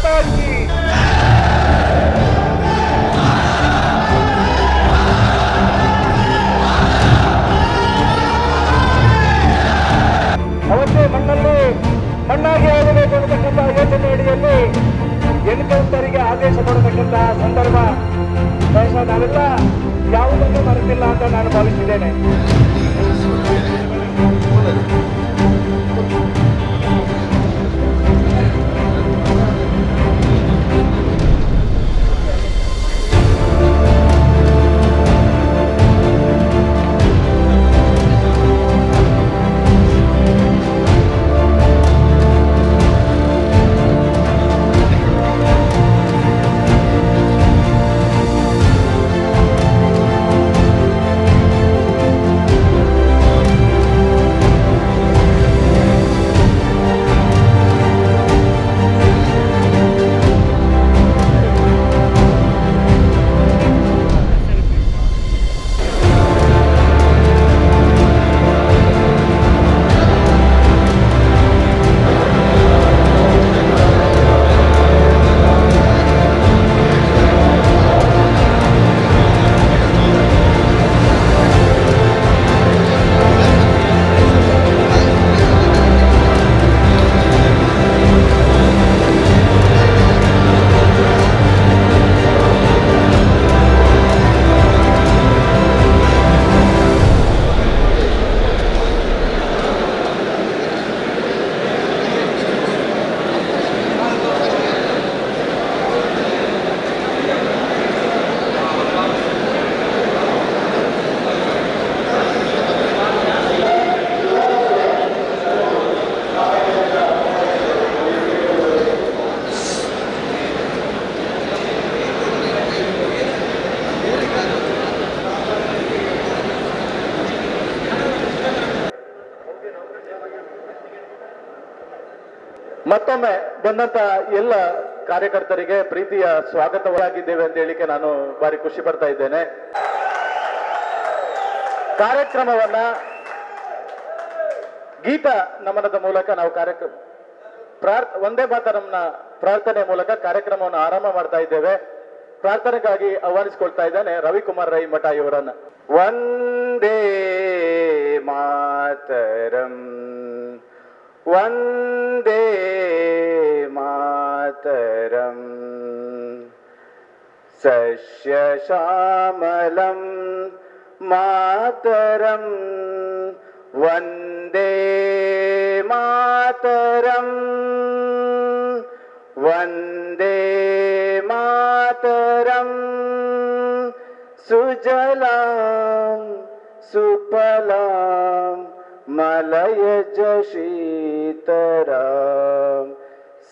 ಮಾತಾ ಕಿ. ಅವತ್ತೇ ಮಣ್ಣಾಗಿ ಆಗಬೇಕು ಅನ್ನತಕ್ಕಂಥ ಯೋಜನೆ ಅಡಿಯಲ್ಲಿ ಎನ್ಕೌಂಟರಿಗೆ ಆದೇಶ ಕೊಡತಕ್ಕಂಥ ಸಂದರ್ಭ ಬಹುಶಃ ನಾವೆಲ್ಲ ಯಾವುದನ್ನು ಮರೆತಿಲ್ಲ ಅಂತ ನಾನು ಭಾವಿಸಿದ್ದೇನೆ. ಮತ್ತೊಮ್ಮೆ ಬಂದಂತ ಎಲ್ಲ ಕಾರ್ಯಕರ್ತರಿಗೆ ಪ್ರೀತಿಯ ಸ್ವಾಗತವಾಗಿದ್ದೇವೆ ಅಂತ ಹೇಳಿಕೆ ನಾನು ಬಾರಿ ಖುಷಿ ಪಡ್ತಾ ಇದ್ದೇನೆ. ಕಾರ್ಯಕ್ರಮವನ್ನ ಗೀತ ನಮನದ ಮೂಲಕ ನಾವು ವಂದೇ ಮಾತರಂನ ಪ್ರಾರ್ಥನೆ ಮೂಲಕ ಕಾರ್ಯಕ್ರಮವನ್ನು ಆರಂಭ ಮಾಡ್ತಾ ಇದ್ದೇವೆ. ಪ್ರಾರ್ಥನೆಗಾಗಿ ಆಹ್ವಾನಿಸಿಕೊಳ್ತಾ ಇದ್ದೇನೆ ರವಿಕುಮಾರ್ ರೈ ಮಠ ಇವರನ್ನ. ವಂದೇ ಮಾತರಂ ವಂದೇ ಮಾತರಂ ಸಸ್ಯ ಶ್ಯಾಮಲಂ ಮಾತರಂ ವಂದೇ ಮಾತರಂ ವಂದೇ ಮಾತರಂ ಸುಜಲಾಂ ಸುಫಲಾಂ ಮಲಯಜ ಶೀತರಾಂ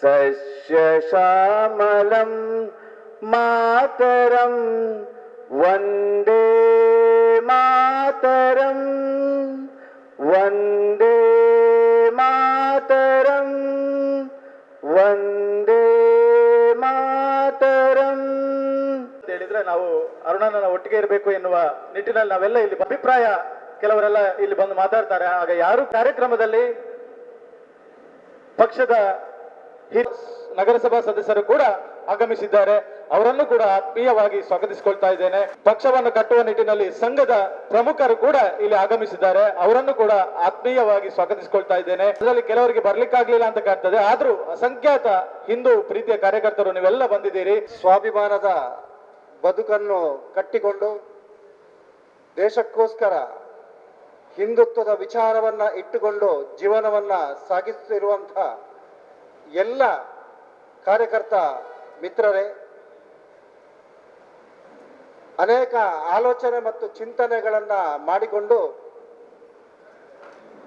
ಸಸ್ಯ ಶ್ಯಾಮಲಂ ಮಾತರಂ ವಂದೇ ಮಾತರಂ ವಂದೇ ಮಾತರಂ ವಂದೇ ಮಾತರಂ ಅಂತ ಹೇಳಿದ್ರೆ ನಾವು ಅರುಣನ ಒಟ್ಟಿಗೆ ಇರಬೇಕು ಎನ್ನುವ ನಿಟ್ಟಿನಲ್ಲಿ ನಾವೆಲ್ಲ ಇಲ್ಲಿ ಅಭಿಪ್ರಾಯ ಕೆಲವರೆಲ್ಲ ಇಲ್ಲಿ ಬಂದು ಮಾತಾಡ್ತಾರೆ. ಆಗ ಯಾರು ಕಾರ್ಯಕ್ರಮದಲ್ಲಿ ಪಕ್ಷದ ನಗರಸಭಾ ಸದಸ್ಯರು ಕೂಡ ಆಗಮಿಸಿದ್ದಾರೆ. ಅವರನ್ನು ಕೂಡ ಆತ್ಮೀಯವಾಗಿ ಸ್ವಾಗತಿಸಿಕೊಳ್ತಾ ಇದ್ದೇನೆ. ಪಕ್ಷವನ್ನು ಕಟ್ಟುವ ನಿಟ್ಟಿನಲ್ಲಿ ಸಂಘದ ಪ್ರಮುಖರು ಕೂಡ ಇಲ್ಲಿ ಆಗಮಿಸಿದ್ದಾರೆ. ಅವರನ್ನು ಕೂಡ ಆತ್ಮೀಯವಾಗಿ ಸ್ವಾಗತಿಸಿಕೊಳ್ತಾ ಇದ್ದೇನೆ. ಅದರಲ್ಲಿ ಕೆಲವರಿಗೆ ಬರ್ಲಿಕ್ಕಾಗ್ಲಿಲ್ಲ ಅಂತ ಕಾಣ್ತದೆ, ಆದ್ರೂ ಅಸಂಖ್ಯಾತ ಹಿಂದೂ ಪ್ರೀತಿಯ ಕಾರ್ಯಕರ್ತರು ನೀವೆಲ್ಲ ಬಂದಿದ್ದೀರಿ. ಸ್ವಾಭಿಮಾನದ ಬದುಕನ್ನು ಕಟ್ಟಿಕೊಂಡು ದೇಶಕ್ಕೋಸ್ಕರ ಹಿಂದುತ್ವದ ವಿಚಾರವನ್ನ ಇಟ್ಟುಕೊಂಡು ಜೀವನವನ್ನ ಸಾಗಿಸುತ್ತಿರುವಂತಹ ಎಲ್ಲ ಕಾರ್ಯಕರ್ತ ಮಿತ್ರರೇ, ಅನೇಕ ಆಲೋಚನೆ ಮತ್ತು ಚಿಂತನೆಗಳನ್ನ ಮಾಡಿಕೊಂಡು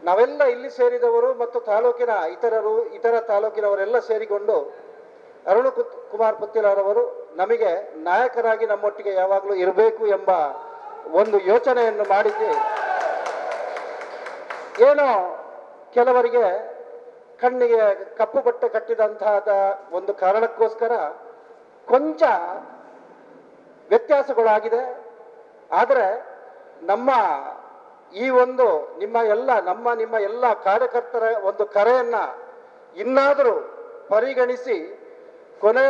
ನಾವೆಲ್ಲ ಇಲ್ಲಿ ಸೇರಿದವರು ಮತ್ತು ತಾಲೂಕಿನ ಇತರ ತಾಲೂಕಿನವರೆಲ್ಲ ಸೇರಿಕೊಂಡು ಅರುಣ್ ಕುಮಾರ್ ಪುತ್ತಿಲರವರು ನಮಗೆ ನಾಯಕರಾಗಿ ನಮ್ಮೊಟ್ಟಿಗೆ ಯಾವಾಗಲೂ ಇರಬೇಕು ಎಂಬ ಒಂದು ಯೋಚನೆಯನ್ನು ಮಾಡಿದ್ದೆ. ಏನೋ ಕೆಲವರಿಗೆ ಕಣ್ಣಿಗೆ ಕಪ್ಪು ಬಟ್ಟೆ ಕಟ್ಟಿದಂತಹ ಒಂದು ಕಾರಣಕ್ಕೋಸ್ಕರ ಕೊಂಚ ವ್ಯತ್ಯಾಸಗಳಾಗಿದೆ. ಆದರೆ ನಮ್ಮ ಈ ಒಂದು ನಿಮ್ಮ ಎಲ್ಲ ಕಾರ್ಯಕರ್ತರ ಒಂದು ಕರೆಯನ್ನ ಇನ್ನಾದರೂ ಪರಿಗಣಿಸಿ ಕೊನೆಯ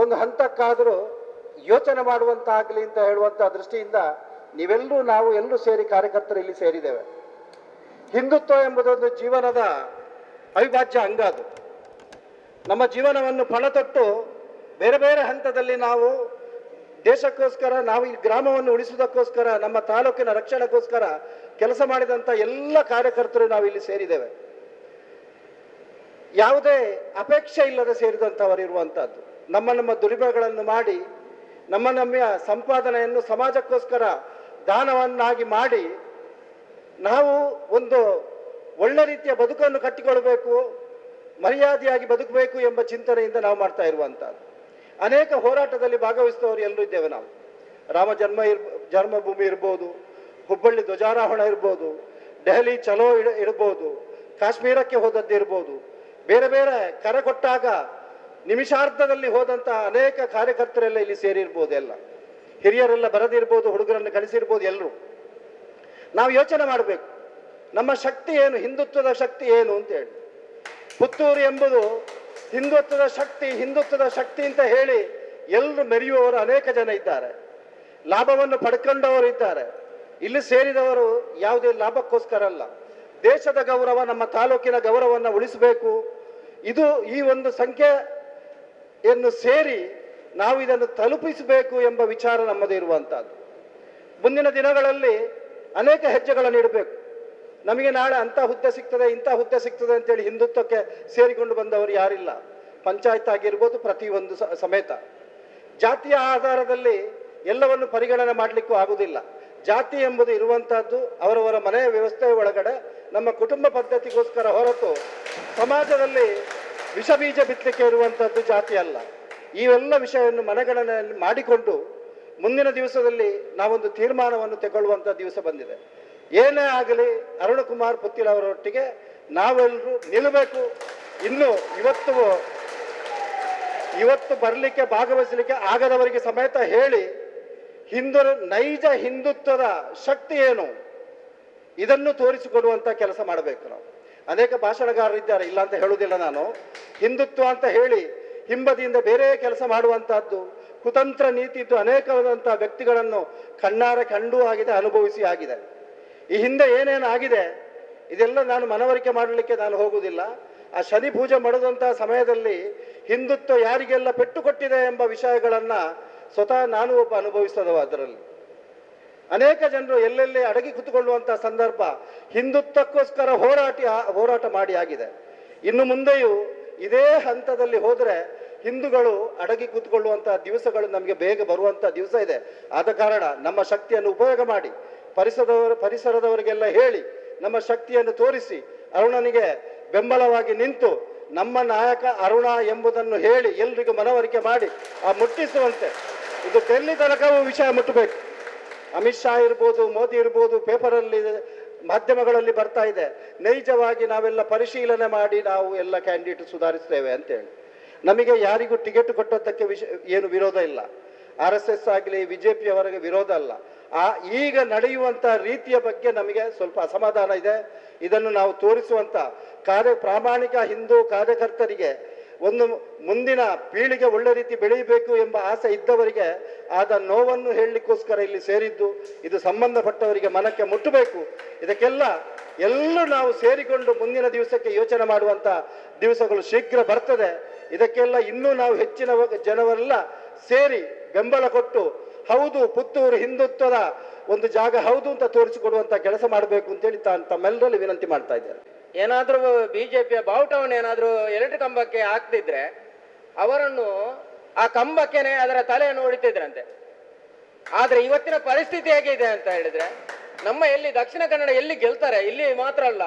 ಒಂದು ಹಂತಕ್ಕಾದರೂ ಯೋಚನೆ ಮಾಡುವಂತಾಗಲಿ ಅಂತ ಹೇಳುವಂಥ ದೃಷ್ಟಿಯಿಂದ ನೀವೆಲ್ಲರೂ ನಾವು ಎಲ್ಲರೂ ಸೇರಿ ಕಾರ್ಯಕರ್ತರು ಇಲ್ಲಿ ಸೇರಿದ್ದೇವೆ. ಹಿಂದುತ್ವ ಎಂಬುದೊಂದು ಜೀವನದ ಅವಿಭಾಜ್ಯ ಅಂಗ. ಅದು ನಮ್ಮ ಜೀವನವನ್ನು ಪಣತೊಟ್ಟು ಬೇರೆ ಬೇರೆ ಹಂತದಲ್ಲಿ ನಾವು ದೇಶಕ್ಕೋಸ್ಕರ, ನಾವು ಈ ಗ್ರಾಮವನ್ನು ಉಳಿಸುವುದಕ್ಕೋಸ್ಕರ, ನಮ್ಮ ತಾಲೂಕಿನ ರಕ್ಷಣೆಗೋಸ್ಕರ ಕೆಲಸ ಮಾಡಿದಂಥ ಎಲ್ಲ ಕಾರ್ಯಕರ್ತರು ನಾವು ಇಲ್ಲಿ ಸೇರಿದ್ದೇವೆ. ಯಾವುದೇ ಅಪೇಕ್ಷೆ ಇಲ್ಲದೆ ಸೇರಿದಂಥವರು ಇರುವಂಥದ್ದು. ನಮ್ಮ ದುಡಿಮೆಗಳನ್ನು ಮಾಡಿ ನಮ್ಮ ಸಂಪಾದನೆಯನ್ನು ಸಮಾಜಕ್ಕೋಸ್ಕರ ದಾನವನ್ನಾಗಿ ಮಾಡಿ ನಾವು ಒಂದು ಒಳ್ಳೆ ರೀತಿಯ ಬದುಕನ್ನು ಕಟ್ಟಿಕೊಳ್ಬೇಕು, ಮರ್ಯಾದೆಯಾಗಿ ಬದುಕಬೇಕು ಎಂಬ ಚಿಂತನೆಯಿಂದ ನಾವು ಮಾಡ್ತಾ ಇರುವಂಥದ್ದು. ಅನೇಕ ಹೋರಾಟದಲ್ಲಿ ಭಾಗವಹಿಸಿದವರು ಎಲ್ಲರೂ ಇದ್ದೇವೆ ನಾವು. ರಾಮ ಜನ್ಮಭೂಮಿ ಇರ್ಬೋದು, ಹುಬ್ಬಳ್ಳಿ ಧ್ವಜಾರೋಹಣ ಇರ್ಬೋದು, ದೆಹಲಿ ಚಲೋ ಇರ್ಬೋದು, ಕಾಶ್ಮೀರಕ್ಕೆ ಹೋದದ್ದು ಇರ್ಬೋದು, ಬೇರೆ ಬೇರೆ ಕರೆ ಕೊಟ್ಟಾಗ ನಿಮಿಷಾರ್ಧದಲ್ಲಿ ಹೋದಂಥ ಅನೇಕ ಕಾರ್ಯಕರ್ತರೆಲ್ಲ ಇಲ್ಲಿ ಸೇರಿರ್ಬೋದು. ಎಲ್ಲ ಹಿರಿಯರೆಲ್ಲ ಬರದಿರ್ಬೋದು, ಹುಡುಗರನ್ನು ಕಳಿಸಿರ್ಬೋದು. ಎಲ್ಲರೂ ನಾವು ಯೋಚನೆ ಮಾಡಬೇಕು, ನಮ್ಮ ಶಕ್ತಿ ಏನು, ಹಿಂದುತ್ವದ ಶಕ್ತಿ ಏನು ಅಂತೇಳಿ. ಪುತ್ತೂರು ಎಂಬುದು ಹಿಂದುತ್ವದ ಶಕ್ತಿ ಅಂತ ಹೇಳಿ ಎಲ್ಲರೂ ಮೆರೆಯುವವರು ಅನೇಕ ಜನ ಇದ್ದಾರೆ. ಲಾಭವನ್ನು ಪಡ್ಕೊಂಡವರು ಇದ್ದಾರೆ. ಇಲ್ಲಿ ಸೇರಿದವರು ಯಾವುದೇ ಲಾಭಕ್ಕೋಸ್ಕರ ಅಲ್ಲ, ದೇಶದ ಗೌರವ, ನಮ್ಮ ತಾಲೂಕಿನ ಗೌರವವನ್ನು ಉಳಿಸಬೇಕು. ಇದು ಈ ಒಂದು ಸಂಖ್ಯೆಯನ್ನು ಸೇರಿ ನಾವು ಇದನ್ನು ತಲುಪಿಸಬೇಕು ಎಂಬ ವಿಚಾರ ನಮ್ಮದೇ ಇರುವಂತಹದ್ದು. ಮುಂದಿನ ದಿನಗಳಲ್ಲಿ ಅನೇಕ ಹೆಜ್ಜೆಗಳನ್ನು ಇಡಬೇಕು. ನಮಗೆ ನಾಳೆ ಅಂಥ ಹುದ್ದೆ ಸಿಗ್ತದೆ, ಇಂಥ ಹುದ್ದೆ ಸಿಗ್ತದೆ ಅಂತೇಳಿ ಹಿಂದುತ್ವಕ್ಕೆ ಸೇರಿಕೊಂಡು ಬಂದವರು ಯಾರಿಲ್ಲ. ಪಂಚಾಯತ್ ಆಗಿರ್ಬೋದು, ಪ್ರತಿಯೊಂದು ಸಮೇತ ಜಾತಿಯ ಆಧಾರದಲ್ಲಿ ಎಲ್ಲವನ್ನು ಪರಿಗಣನೆ ಮಾಡಲಿಕ್ಕೂ ಆಗುವುದಿಲ್ಲ. ಜಾತಿ ಎಂಬುದು ಇರುವಂತಹದ್ದು ಅವರವರ ಮನೆಯ ವ್ಯವಸ್ಥೆಯ ಒಳಗಡೆ, ನಮ್ಮ ಕುಟುಂಬ ಪದ್ಧತಿಗೋಸ್ಕರ ಹೊರತು ಸಮಾಜದಲ್ಲಿ ವಿಷಬೀಜ ಬಿತ್ತಲಿಕ್ಕೆ ಇರುವಂತಹದ್ದು ಜಾತಿ ಅಲ್ಲ. ಇವೆಲ್ಲ ವಿಷಯವನ್ನು ಮನಗಣನೆಯಲ್ಲಿ ಮಾಡಿಕೊಂಡು ಮುಂದಿನ ದಿವಸದಲ್ಲಿ ನಾವೊಂದು ತೀರ್ಮಾನವನ್ನು ತೆಗೊಳ್ಳುವಂಥ ದಿವಸ ಬಂದಿದೆ. ಏನೇ ಆಗಲಿ ಅರುಣಕುಮಾರ್ ಪುತ್ತಿಲ್ ಅವರೊಟ್ಟಿಗೆ ನಾವೆಲ್ಲರೂ ನಿಲ್ಲಬೇಕು. ಇನ್ನು ಇವತ್ತು ಬರಲಿಕ್ಕೆ, ಭಾಗವಹಿಸಲಿಕ್ಕೆ ಆಗದವರಿಗೆ ಸಮೇತ ಹೇಳಿ ನೈಜ ಹಿಂದುತ್ವದ ಶಕ್ತಿ ಏನು ಇದನ್ನು ತೋರಿಸಿಕೊಡುವಂತ ಕೆಲಸ ಮಾಡಬೇಕು. ನಾವು ಅನೇಕ ಭಾಷಣಗಾರರಿದ್ದಾರೆ, ಇಲ್ಲ ಅಂತ ಹೇಳುವುದಿಲ್ಲ ನಾನು. ಹಿಂದುತ್ವ ಅಂತ ಹೇಳಿ ಹಿಂಬದಿಯಿಂದ ಬೇರೆ ಕೆಲಸ ಮಾಡುವಂತಹದ್ದು, ಕುತಂತ್ರ ನೀತಿ ಇದ್ದು ಅನೇಕವಾದಂತಹ ವ್ಯಕ್ತಿಗಳನ್ನು ಕಣ್ಣಾರೆ ಕಂಡು ಆಗಿದೆ, ಅನುಭವಿಸಿ ಆಗಿದೆ. ಈ ಹಿಂದೆ ಏನೇನು ಆಗಿದೆ ಇದೆಲ್ಲ ನಾನು ಮನವರಿಕೆ ಮಾಡಲಿಕ್ಕೆ ನಾನು ಹೋಗುವುದಿಲ್ಲ. ಆ ಶನಿ ಪೂಜೆ ಮಾಡಿದಂತಹ ಸಮಯದಲ್ಲಿ ಹಿಂದುತ್ವ ಯಾರಿಗೆಲ್ಲ ಪೆಟ್ಟು ಕೊಟ್ಟಿದೆ ಎಂಬ ವಿಷಯಗಳನ್ನ ಸ್ವತಃ ನಾನು ಒಬ್ಬ ಅನುಭವಿಸದವ. ಅದರಲ್ಲಿ ಅನೇಕ ಜನರು ಎಲ್ಲೆಲ್ಲಿ ಅಡಗಿ ಕೂತ್ಕೊಳ್ಳುವಂತಹ ಸಂದರ್ಭ ಹಿಂದುತ್ವಕ್ಕೋಸ್ಕರ ಹೋರಾಟ ಮಾಡಿ ಆಗಿದೆ. ಇನ್ನು ಮುಂದೆಯೂ ಇದೇ ಹಂತದಲ್ಲಿ ಹೋದರೆ ಹಿಂದೂಗಳು ಅಡಗಿ ಕೂತ್ಕೊಳ್ಳುವಂತಹ ದಿವಸಗಳು ನಮಗೆ ಬೇಗ ಬರುವಂತಹ ದಿವಸ ಇದೆ. ಆದ ಕಾರಣ ನಮ್ಮ ಶಕ್ತಿಯನ್ನು ಉಪಯೋಗ ಮಾಡಿ ಪರಿಸರದವರಿಗೆಲ್ಲ ಹೇಳಿ ನಮ್ಮ ಶಕ್ತಿಯನ್ನು ತೋರಿಸಿ ಅರುಣನಿಗೆ ಬೆಂಬಲವಾಗಿ ನಿಂತು ನಮ್ಮ ನಾಯಕ ಅರುಣ ಎಂಬುದನ್ನು ಹೇಳಿ ಎಲ್ರಿಗೂ ಮನವರಿಕೆ ಮಾಡಿ ಮುಟ್ಟಿಸುವಂತೆ. ಇದು ಡೆಲ್ಲಿ ತನಕವೂ ವಿಷಯ ಮುಟ್ಟಬೇಕು. ಅಮಿತ್ ಶಾ ಇರ್ಬೋದು, ಮೋದಿ ಇರ್ಬೋದು, ಪೇಪರಲ್ಲಿ ಮಾಧ್ಯಮಗಳಲ್ಲಿ ಬರ್ತಾ ಇದೆ. ನೈಜವಾಗಿ ನಾವೆಲ್ಲ ಪರಿಶೀಲನೆ ಮಾಡಿ ನಾವು ಎಲ್ಲ ಕ್ಯಾಂಡಿಡೇಟ್ ಸುಧಾರಿಸ್ತೇವೆ ಅಂತೇಳಿ. ನಮಗೆ ಯಾರಿಗೂ ಟಿಕೆಟ್ ಕೊಟ್ಟದ್ದಕ್ಕೆ ಏನು ವಿರೋಧ ಇಲ್ಲ. RSS ಆಗಲಿ BJP ಅವರಿಗೆ ವಿರೋಧ ಅಲ್ಲ. ಈಗ ನಡೆಯುವಂಥ ರೀತಿಯ ಬಗ್ಗೆ ನಮಗೆ ಸ್ವಲ್ಪ ಅಸಮಾಧಾನ ಇದೆ. ಇದನ್ನು ನಾವು ತೋರಿಸುವಂಥ ಪ್ರಾಮಾಣಿಕ ಹಿಂದೂ ಕಾರ್ಯಕರ್ತರಿಗೆ, ಒಂದು ಮುಂದಿನ ಪೀಳಿಗೆ ಒಳ್ಳೆ ರೀತಿ ಬೆಳೆಯಬೇಕು ಎಂಬ ಆಸೆ ಇದ್ದವರಿಗೆ ಆದ ನೋವನ್ನು ಹೇಳಲಿಕ್ಕೋಸ್ಕರ ಇಲ್ಲಿ ಸೇರಿದ್ದು. ಇದು ಸಂಬಂಧಪಟ್ಟವರಿಗೆ ಮನಕ್ಕೆ ಮುಟ್ಟಬೇಕು. ಇದಕ್ಕೆಲ್ಲ ಎಲ್ಲರೂ ನಾವು ಸೇರಿಕೊಂಡು ಮುಂದಿನ ದಿವಸಕ್ಕೆ ಯೋಚನೆ ಮಾಡುವಂಥ ದಿವಸಗಳು ಶೀಘ್ರ ಬರ್ತದೆ. ಇದಕ್ಕೆಲ್ಲ ಇನ್ನೂ ನಾವು ಹೆಚ್ಚಿನ ಜನರೆಲ್ಲ ಸೇರಿ ಬೆಂಬಲ ಕೊಟ್ಟು ಹೌದು ಪುತ್ತೂರು ಹಿಂದುತ್ವದ ಒಂದು ಜಾಗ ಹೌದು ಅಂತ ತೋರಿಸಿಕೊಡುವಂತ ಕೆಲಸ ಮಾಡಬೇಕು ಅಂತೇಳಿ ತಮ್ಮೆಲ್ಲರಲ್ಲಿ ವಿನಂತಿ ಮಾಡ್ತಾ ಇದ್ದಾರೆ. ಏನಾದ್ರೂ ಬಿಜೆಪಿಯ ಬಾವುಟವನ್ನು ಏನಾದ್ರೂ ಎಲೆಕ್ಟ್ರಿಕ್ ಕಂಬಕ್ಕೆ ಹಾಕ್ತಿದ್ರೆ ಅವರನ್ನು ಆ ಕಂಬಕ್ಕೆನೆ ಅದರ ತಲೆಯನ್ನು ಹೊಡಿತಿದ್ರಂತೆ. ಆದ್ರೆ ಇವತ್ತಿನ ಪರಿಸ್ಥಿತಿ ಹೇಗಿದೆ ಅಂತ ಹೇಳಿದ್ರೆ, ನಮ್ಮ ಎಲ್ಲಿ ದಕ್ಷಿಣ ಕನ್ನಡ ಎಲ್ಲಿ ಗೆಲ್ತಾರೆ, ಇಲ್ಲಿ ಮಾತ್ರ ಅಲ್ಲ,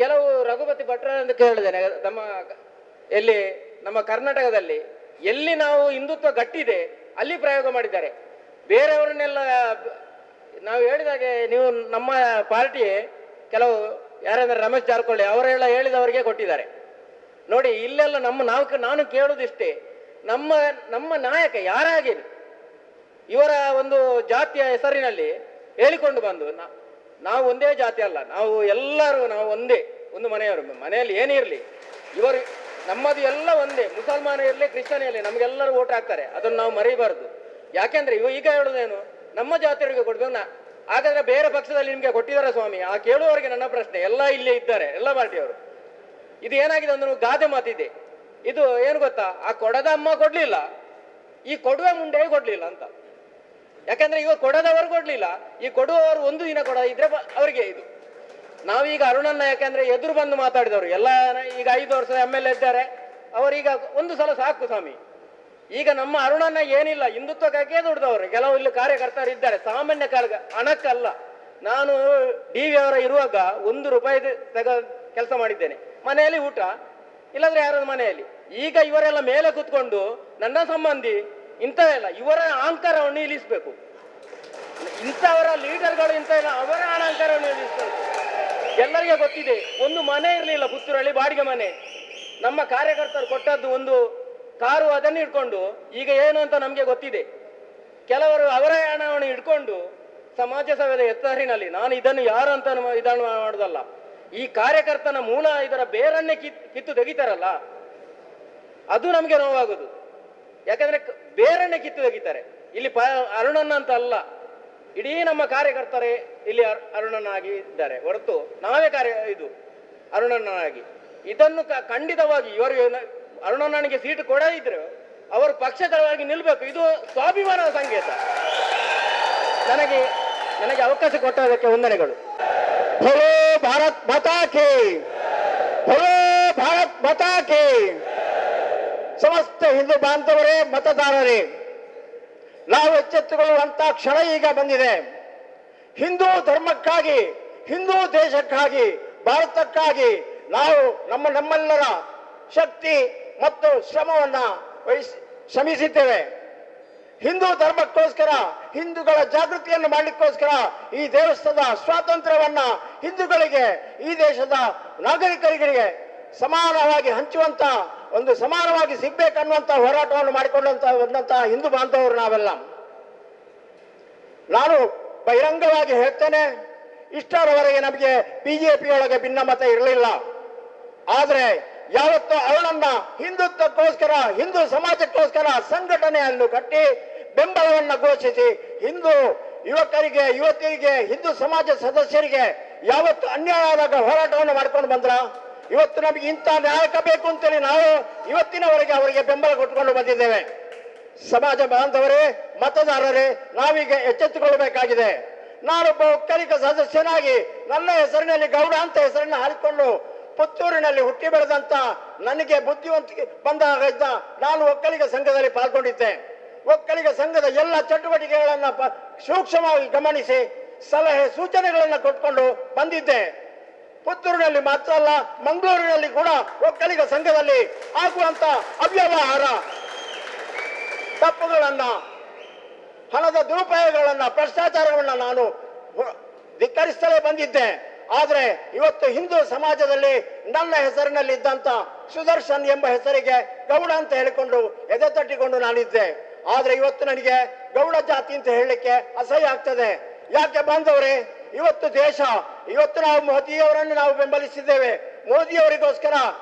ಕೆಲವು ರಘುಪತಿ ಭಟ್ರ ಅಂತ ಕೇಳಿದ್ದೇನೆ, ನಮ್ಮ ಕರ್ನಾಟಕದಲ್ಲಿ ಎಲ್ಲಿ ನಾವು ಹಿಂದುತ್ವ ಗಟ್ಟಿದೆ ಅಲ್ಲಿ ಪ್ರಯೋಗ ಮಾಡಿದ್ದಾರೆ. ಬೇರೆಯವರನ್ನೆಲ್ಲ ನಾವು ಹೇಳಿದಾಗೆ ನೀವು ನಮ್ಮ ಪಾರ್ಟಿ ಕೆಲವು ಯಾರಂದ್ರೆ ರಮೇಶ್ ಜಾರಕಿಹೊಳಿ ಅವರೆಲ್ಲ ಹೇಳಿದವರಿಗೆ ಕೊಟ್ಟಿದ್ದಾರೆ ನೋಡಿ. ಇಲ್ಲೆಲ್ಲ ನಾನು ಕೇಳುವುದಿಷ್ಟೇ, ನಮ್ಮ ನಾಯಕ ಯಾರಾಗಿರಿ ಇವರ ಒಂದು ಜಾತಿಯ ಹೆಸರಿನಲ್ಲಿ ಹೇಳಿಕೊಂಡು ಬಂದು ನಾವು ಒಂದೇ ಜಾತಿ ಅಲ್ಲ, ನಾವು ಎಲ್ಲರೂ ನಾವು ಒಂದು ಮನೆಯವರು, ಮನೆಯಲ್ಲಿ ಏನಿರಲಿ ನಮ್ಮದು ಎಲ್ಲ ಒಂದೇ, ಮುಸಲ್ಮಾನ ಇರಲಿ ಕ್ರಿಶ್ಚಿಯನ್ ಇರಲಿ ನಮಗೆಲ್ಲರೂ ಓಟ್ ಹಾಕ್ತಾರೆ, ಅದನ್ನು ನಾವು ಮರಿಬಾರ್ದು. ಯಾಕೆಂದ್ರೆ ಈಗ ಹೇಳೋದೇನು, ನಮ್ಮ ಜಾತಿಯವರಿಗೆ ಕೊಡ್ಬೇಕು. ಹಾಗಾದ್ರೆ ಬೇರೆ ಪಕ್ಷದಲ್ಲಿ ನಿಮ್ಗೆ ಕೊಟ್ಟಿದ್ದಾರೆ ಸ್ವಾಮಿ, ಆ ಕೇಳುವವರಿಗೆ ನನ್ನ ಪ್ರಶ್ನೆ, ಎಲ್ಲ ಇಲ್ಲೇ ಇದ್ದಾರೆ ಎಲ್ಲ ಪಾರ್ಟಿಯವರು. ಇದು ಏನಾಗಿದೆ ಅಂದ್ರೆ ಗಾದೆ ಮಾತಿದೆ, ಇದು ಏನು ಗೊತ್ತಾ, ಆ ಕೊಡದ ಅಮ್ಮ ಕೊಡ್ಲಿಲ್ಲ, ಈ ಕೊಡುವ ಮುಂಡೆ ಕೊಡ್ಲಿಲ್ಲ ಅಂತ. ಯಾಕಂದ್ರೆ ಇವಾಗ ಕೊಡದವರು ಕೊಡ್ಲಿಲ್ಲ, ಈ ಕೊಡುವವರು ಒಂದು ದಿನ ಕೊಡ ಇದ್ರೆ ಅವರಿಗೆ ಇದು. ನಾವೀಗ ಅರುಣನ್ನ ಯಾಕಂದ್ರೆ ಎದುರು ಬಂದು ಮಾತಾಡಿದವರು ಎಲ್ಲ, ಈಗ 5 ವರ್ಷ MLA ಇದ್ದಾರೆ, ಅವರೀಗ ಒಂದು ಸಲ ಸಾಕು ಸ್ವಾಮಿ. ಈಗ ನಮ್ಮ ಅರುಣನ್ನ ಏನಿಲ್ಲ, ಹಿಂದುತ್ವಕ್ಕೆ ದುಡ್ದವರು ಕೆಲವು ಇಲ್ಲಿ ಕಾರ್ಯಕರ್ತರು ಇದ್ದಾರೆ, ಸಾಮಾನ್ಯ ಹಣಕ್ಕಲ್ಲ. ನಾನು DV ಅವರ ಇರುವಾಗ 1 ರೂಪಾಯಿ ಕೆಲಸ ಮಾಡಿದ್ದೇನೆ, ಮನೆಯಲ್ಲಿ ಊಟ ಇಲ್ಲದ್ರೆ ಯಾರ ಮನೆಯಲ್ಲಿ. ಈಗ ಇವರೆಲ್ಲ ಮೇಲೆ ಕೂತ್ಕೊಂಡು ನನ್ನ ಸಂಬಂಧಿ ಇಂಥವೆಲ್ಲ ಇವರ ಅಹಂಕಾರವನ್ನು ಇಳಿಸ್ಬೇಕು. ಇಂಥವರ ಲೀಡರ್ಗಳು ಇಂಥ ಅವರ ಅಹಂಕಾರವನ್ನು ಇಳಿಸ್ಬೇಕು. ಎಲ್ಲರಿಗೆ ಗೊತ್ತಿದೆ, ಒಂದು ಮನೆ ಇರಲಿಲ್ಲ ಪುತ್ತೂರಲ್ಲಿ, ಬಾಡಿಗೆ ಮನೆ. ನಮ್ಮ ಕಾರ್ಯಕರ್ತರು ಕೊಟ್ಟದ್ದು ಒಂದು ಕಾರು, ಅದನ್ನು ಇಟ್ಕೊಂಡು ಈಗ ಏನು ಅಂತ ನಮಗೆ ಗೊತ್ತಿದೆ. ಕೆಲವರು ಅವರ ಹಣವನ್ನು ಇಟ್ಕೊಂಡು ಸಮಾಜ ಸೇವೆಯ ಹೆಸರಿನಲ್ಲಿ, ನಾನು ಇದನ್ನು ಯಾರು ಅಂತ ಇದನ್ನು ಮಾಡುದಲ್ಲ, ಈ ಕಾರ್ಯಕರ್ತನ ಮೂಲ ಇದರ ಬೇರನ್ನೇ ಕಿತ್ತು ತೆಗಿತಾರಲ್ಲ, ಅದು ನಮಗೆ ನೋವಾಗುದು. ಯಾಕಂದ್ರೆ ಬೇರನ್ನೇ ಕಿತ್ತು ತೆಗಿತಾರೆ. ಇಲ್ಲಿ ಅರುಣನ್ನ ಅಂತ ಅಲ್ಲ, ಇಡೀ ನಮ್ಮ ಕಾರ್ಯಕರ್ತರೇ ಇಲ್ಲಿ ಅರುಣನಾಗಿ ಇದ್ದಾರೆ ಹೊರತು ನಾವೇ ಇದು ಅರುಣನಾಗಿ. ಇದನ್ನು ಖಂಡಿತವಾಗಿ ಇವರು ಅರುಣನಿಗೆ ಸೀಟು ಕೊಡದಿದ್ರು ಅವರು ಪಕ್ಷದವಾಗಿ ನಿಲ್ಬೇಕು. ಇದು ಸ್ವಾಭಿಮಾನದ ಸಂಕೇತ. ನನಗೆ ಅವಕಾಶ ಕೊಟ್ಟದಕ್ಕೆ ವಂದನೆಗಳು. बोलो भारत माता की, बोलो भारत माता की. ಸಮಸ್ತ ಹಿಂದೂ ಬಾಂಧವರೇ, ಮತದಾರರೇ, ನಾವು ಎಚ್ಚೆತ್ತುಕೊಳ್ಳುವಂತ ಕ್ಷಣ ಈಗ ಬಂದಿದೆ. ಹಿಂದೂ ಧರ್ಮಕ್ಕಾಗಿ, ಹಿಂದೂ ದೇಶಕ್ಕಾಗಿ, ಭಾರತಕ್ಕಾಗಿ ನಾವು ನಮ್ಮೆಲ್ಲರ ಶಕ್ತಿ ಮತ್ತು ಶ್ರಮವನ್ನ ಶ್ರಮಿಸಿದ್ದೇವೆ. ಹಿಂದೂ ಧರ್ಮಕ್ಕೋಸ್ಕರ, ಹಿಂದೂಗಳ ಜಾಗೃತಿಯನ್ನು ಮಾಡಲಿಕ್ಕೋಸ್ಕರ ಈ ದೇಶದ ಸ್ವಾತಂತ್ರ್ಯವನ್ನ ಹಿಂದೂಗಳಿಗೆ, ಈ ದೇಶದ ನಾಗರಿಕರಿಗೆ ಸಮಾನವಾಗಿ ಹಂಚುವಂತ, ಒಂದು ಸಮಾನವಾಗಿ ಸಿಗ್ಬೇಕನ್ನುವಂತ ಹೋರಾಟವನ್ನು ಮಾಡಿಕೊಂಡಂತ ಹಿಂದೂ ಬಾಂಧವರು ನಾವೆಲ್ಲ. ನಾನು ಬಹಿರಂಗವಾಗಿ ಹೇಳ್ತೇನೆ, ಇಷ್ಟರವರೆಗೆ ನಮಗೆ ಬಿಜೆಪಿ ಒಳಗೆ ಭಿನ್ನಮತ ಇರಲಿಲ್ಲ. ಆದರೆ ಯಾವತ್ತೂ ಅವಳನ್ನ ಹಿಂದುತ್ವಕ್ಕೋಸ್ಕರ, ಹಿಂದೂ ಸಮಾಜಕ್ಕೋಸ್ಕರ ಸಂಘಟನೆಯನ್ನು ಕಟ್ಟಿ ಬೆಂಬಲವನ್ನ ಘೋಷಿಸಿ ಹಿಂದೂ ಯುವಕರಿಗೆ, ಯುವತಿಯರಿಗೆ, ಹಿಂದೂ ಸಮಾಜ ಸದಸ್ಯರಿಗೆ ಯಾವತ್ತು ಅನ್ಯಾಯ ಆದಾಗ ಹೋರಾಟವನ್ನು ಮಾಡ್ಕೊಂಡು ಬಂದ್ರ, ಇವತ್ತು ನಮಗೆ ಇಂಥ ನ್ಯಾಯಕ ಬೇಕು ಅಂತೇಳಿ ನಾವು ಇವತ್ತಿನವರೆಗೆ ಅವರಿಗೆ ಬೆಂಬಲ ಕೊಟ್ಟುಕೊಂಡು ಬಂದಿದ್ದೇವೆ. ಸಮಾಜ ಬಾಂಧವರೇ, ಮತದಾರರೇ, ನಾವೀಗ ಎಚ್ಚೆತ್ತುಕೊಳ್ಳಬೇಕಾಗಿದೆ. ನಾನೊಬ್ಬ ಒಕ್ಕಲಿಗ ಸದಸ್ಯನಾಗಿ ನನ್ನ ಹೆಸರಿನಲ್ಲಿ ಗೌಡ ಅಂತ ಹೆಸರನ್ನು ಹಾಕಿಕೊಂಡು ಪುತ್ತೂರಿನಲ್ಲಿ ಹುಟ್ಟಿ ಬೆಳೆದಂತ ನನಗೆ ಬುದ್ಧಿವಂತಿಕೆ ಬಂದಾಗ ನಾನು ಒಕ್ಕಲಿಗ ಸಂಘದಲ್ಲಿ ಪಾಲ್ಗೊಂಡಿದ್ದೆ. ಒಕ್ಕಲಿಗ ಸಂಘದ ಎಲ್ಲ ಚಟುವಟಿಕೆಗಳನ್ನ ಸೂಕ್ಷ್ಮವಾಗಿ ಗಮನಿಸಿ ಸಲಹೆ ಸೂಚನೆಗಳನ್ನು ಕೊಟ್ಕೊಂಡು ಬಂದಿದ್ದೆ. ಪುತ್ತೂರಿನಲ್ಲಿ ಮಾತ್ರ ಅಲ್ಲ, ಮಂಗಳೂರಿನಲ್ಲಿ ಕೂಡ ಒಕ್ಕಲಿಗ ಸಂಘದಲ್ಲಿ ಆಗುವಂತ ಅವ್ಯವಹಾರ, ತಪ್ಪುಗಳನ್ನ, ಹಣದ ದುರುಪಯೋಗಗಳನ್ನ, ಭ್ರಷ್ಟಾಚಾರವನ್ನ ನಾನು ಧಿಕ್ಕರಿಸಲೇ ಬಂದಿದ್ದೆ. ಆದ್ರೆ ಇವತ್ತು ಹಿಂದೂ ಸಮಾಜದಲ್ಲಿ ನನ್ನ ಹೆಸರಿನಲ್ಲಿ ಇದ್ದಂತ ಸುದರ್ಶನ್ ಎಂಬ ಹೆಸರಿಗೆ ಗೌಡ ಅಂತ ಹೇಳಿಕೊಂಡು ಎದೆ ತಟ್ಟಿಕೊಂಡು ನಾನಿದ್ದೆ. ಆದ್ರೆ ಇವತ್ತು ನನಗೆ ಗೌಡ ಜಾತಿ ಅಂತ ಹೇಳಲಿಕ್ಕೆ ಅಸಹ್ಯ ಆಗ್ತದೆ. ಯಾಕೆ ಬಾಂಧವರೇ, ಇವತ್ತು ದೇಶ, ಇವತ್ತು ನಾವು ಮೋದಿಯವರನ್ನು ನಾವು ಬೆಂಬಲಿಸಿದ್ದೇವೆ. ಮೋದಿಯವರಿಗೋಸ್ಕರ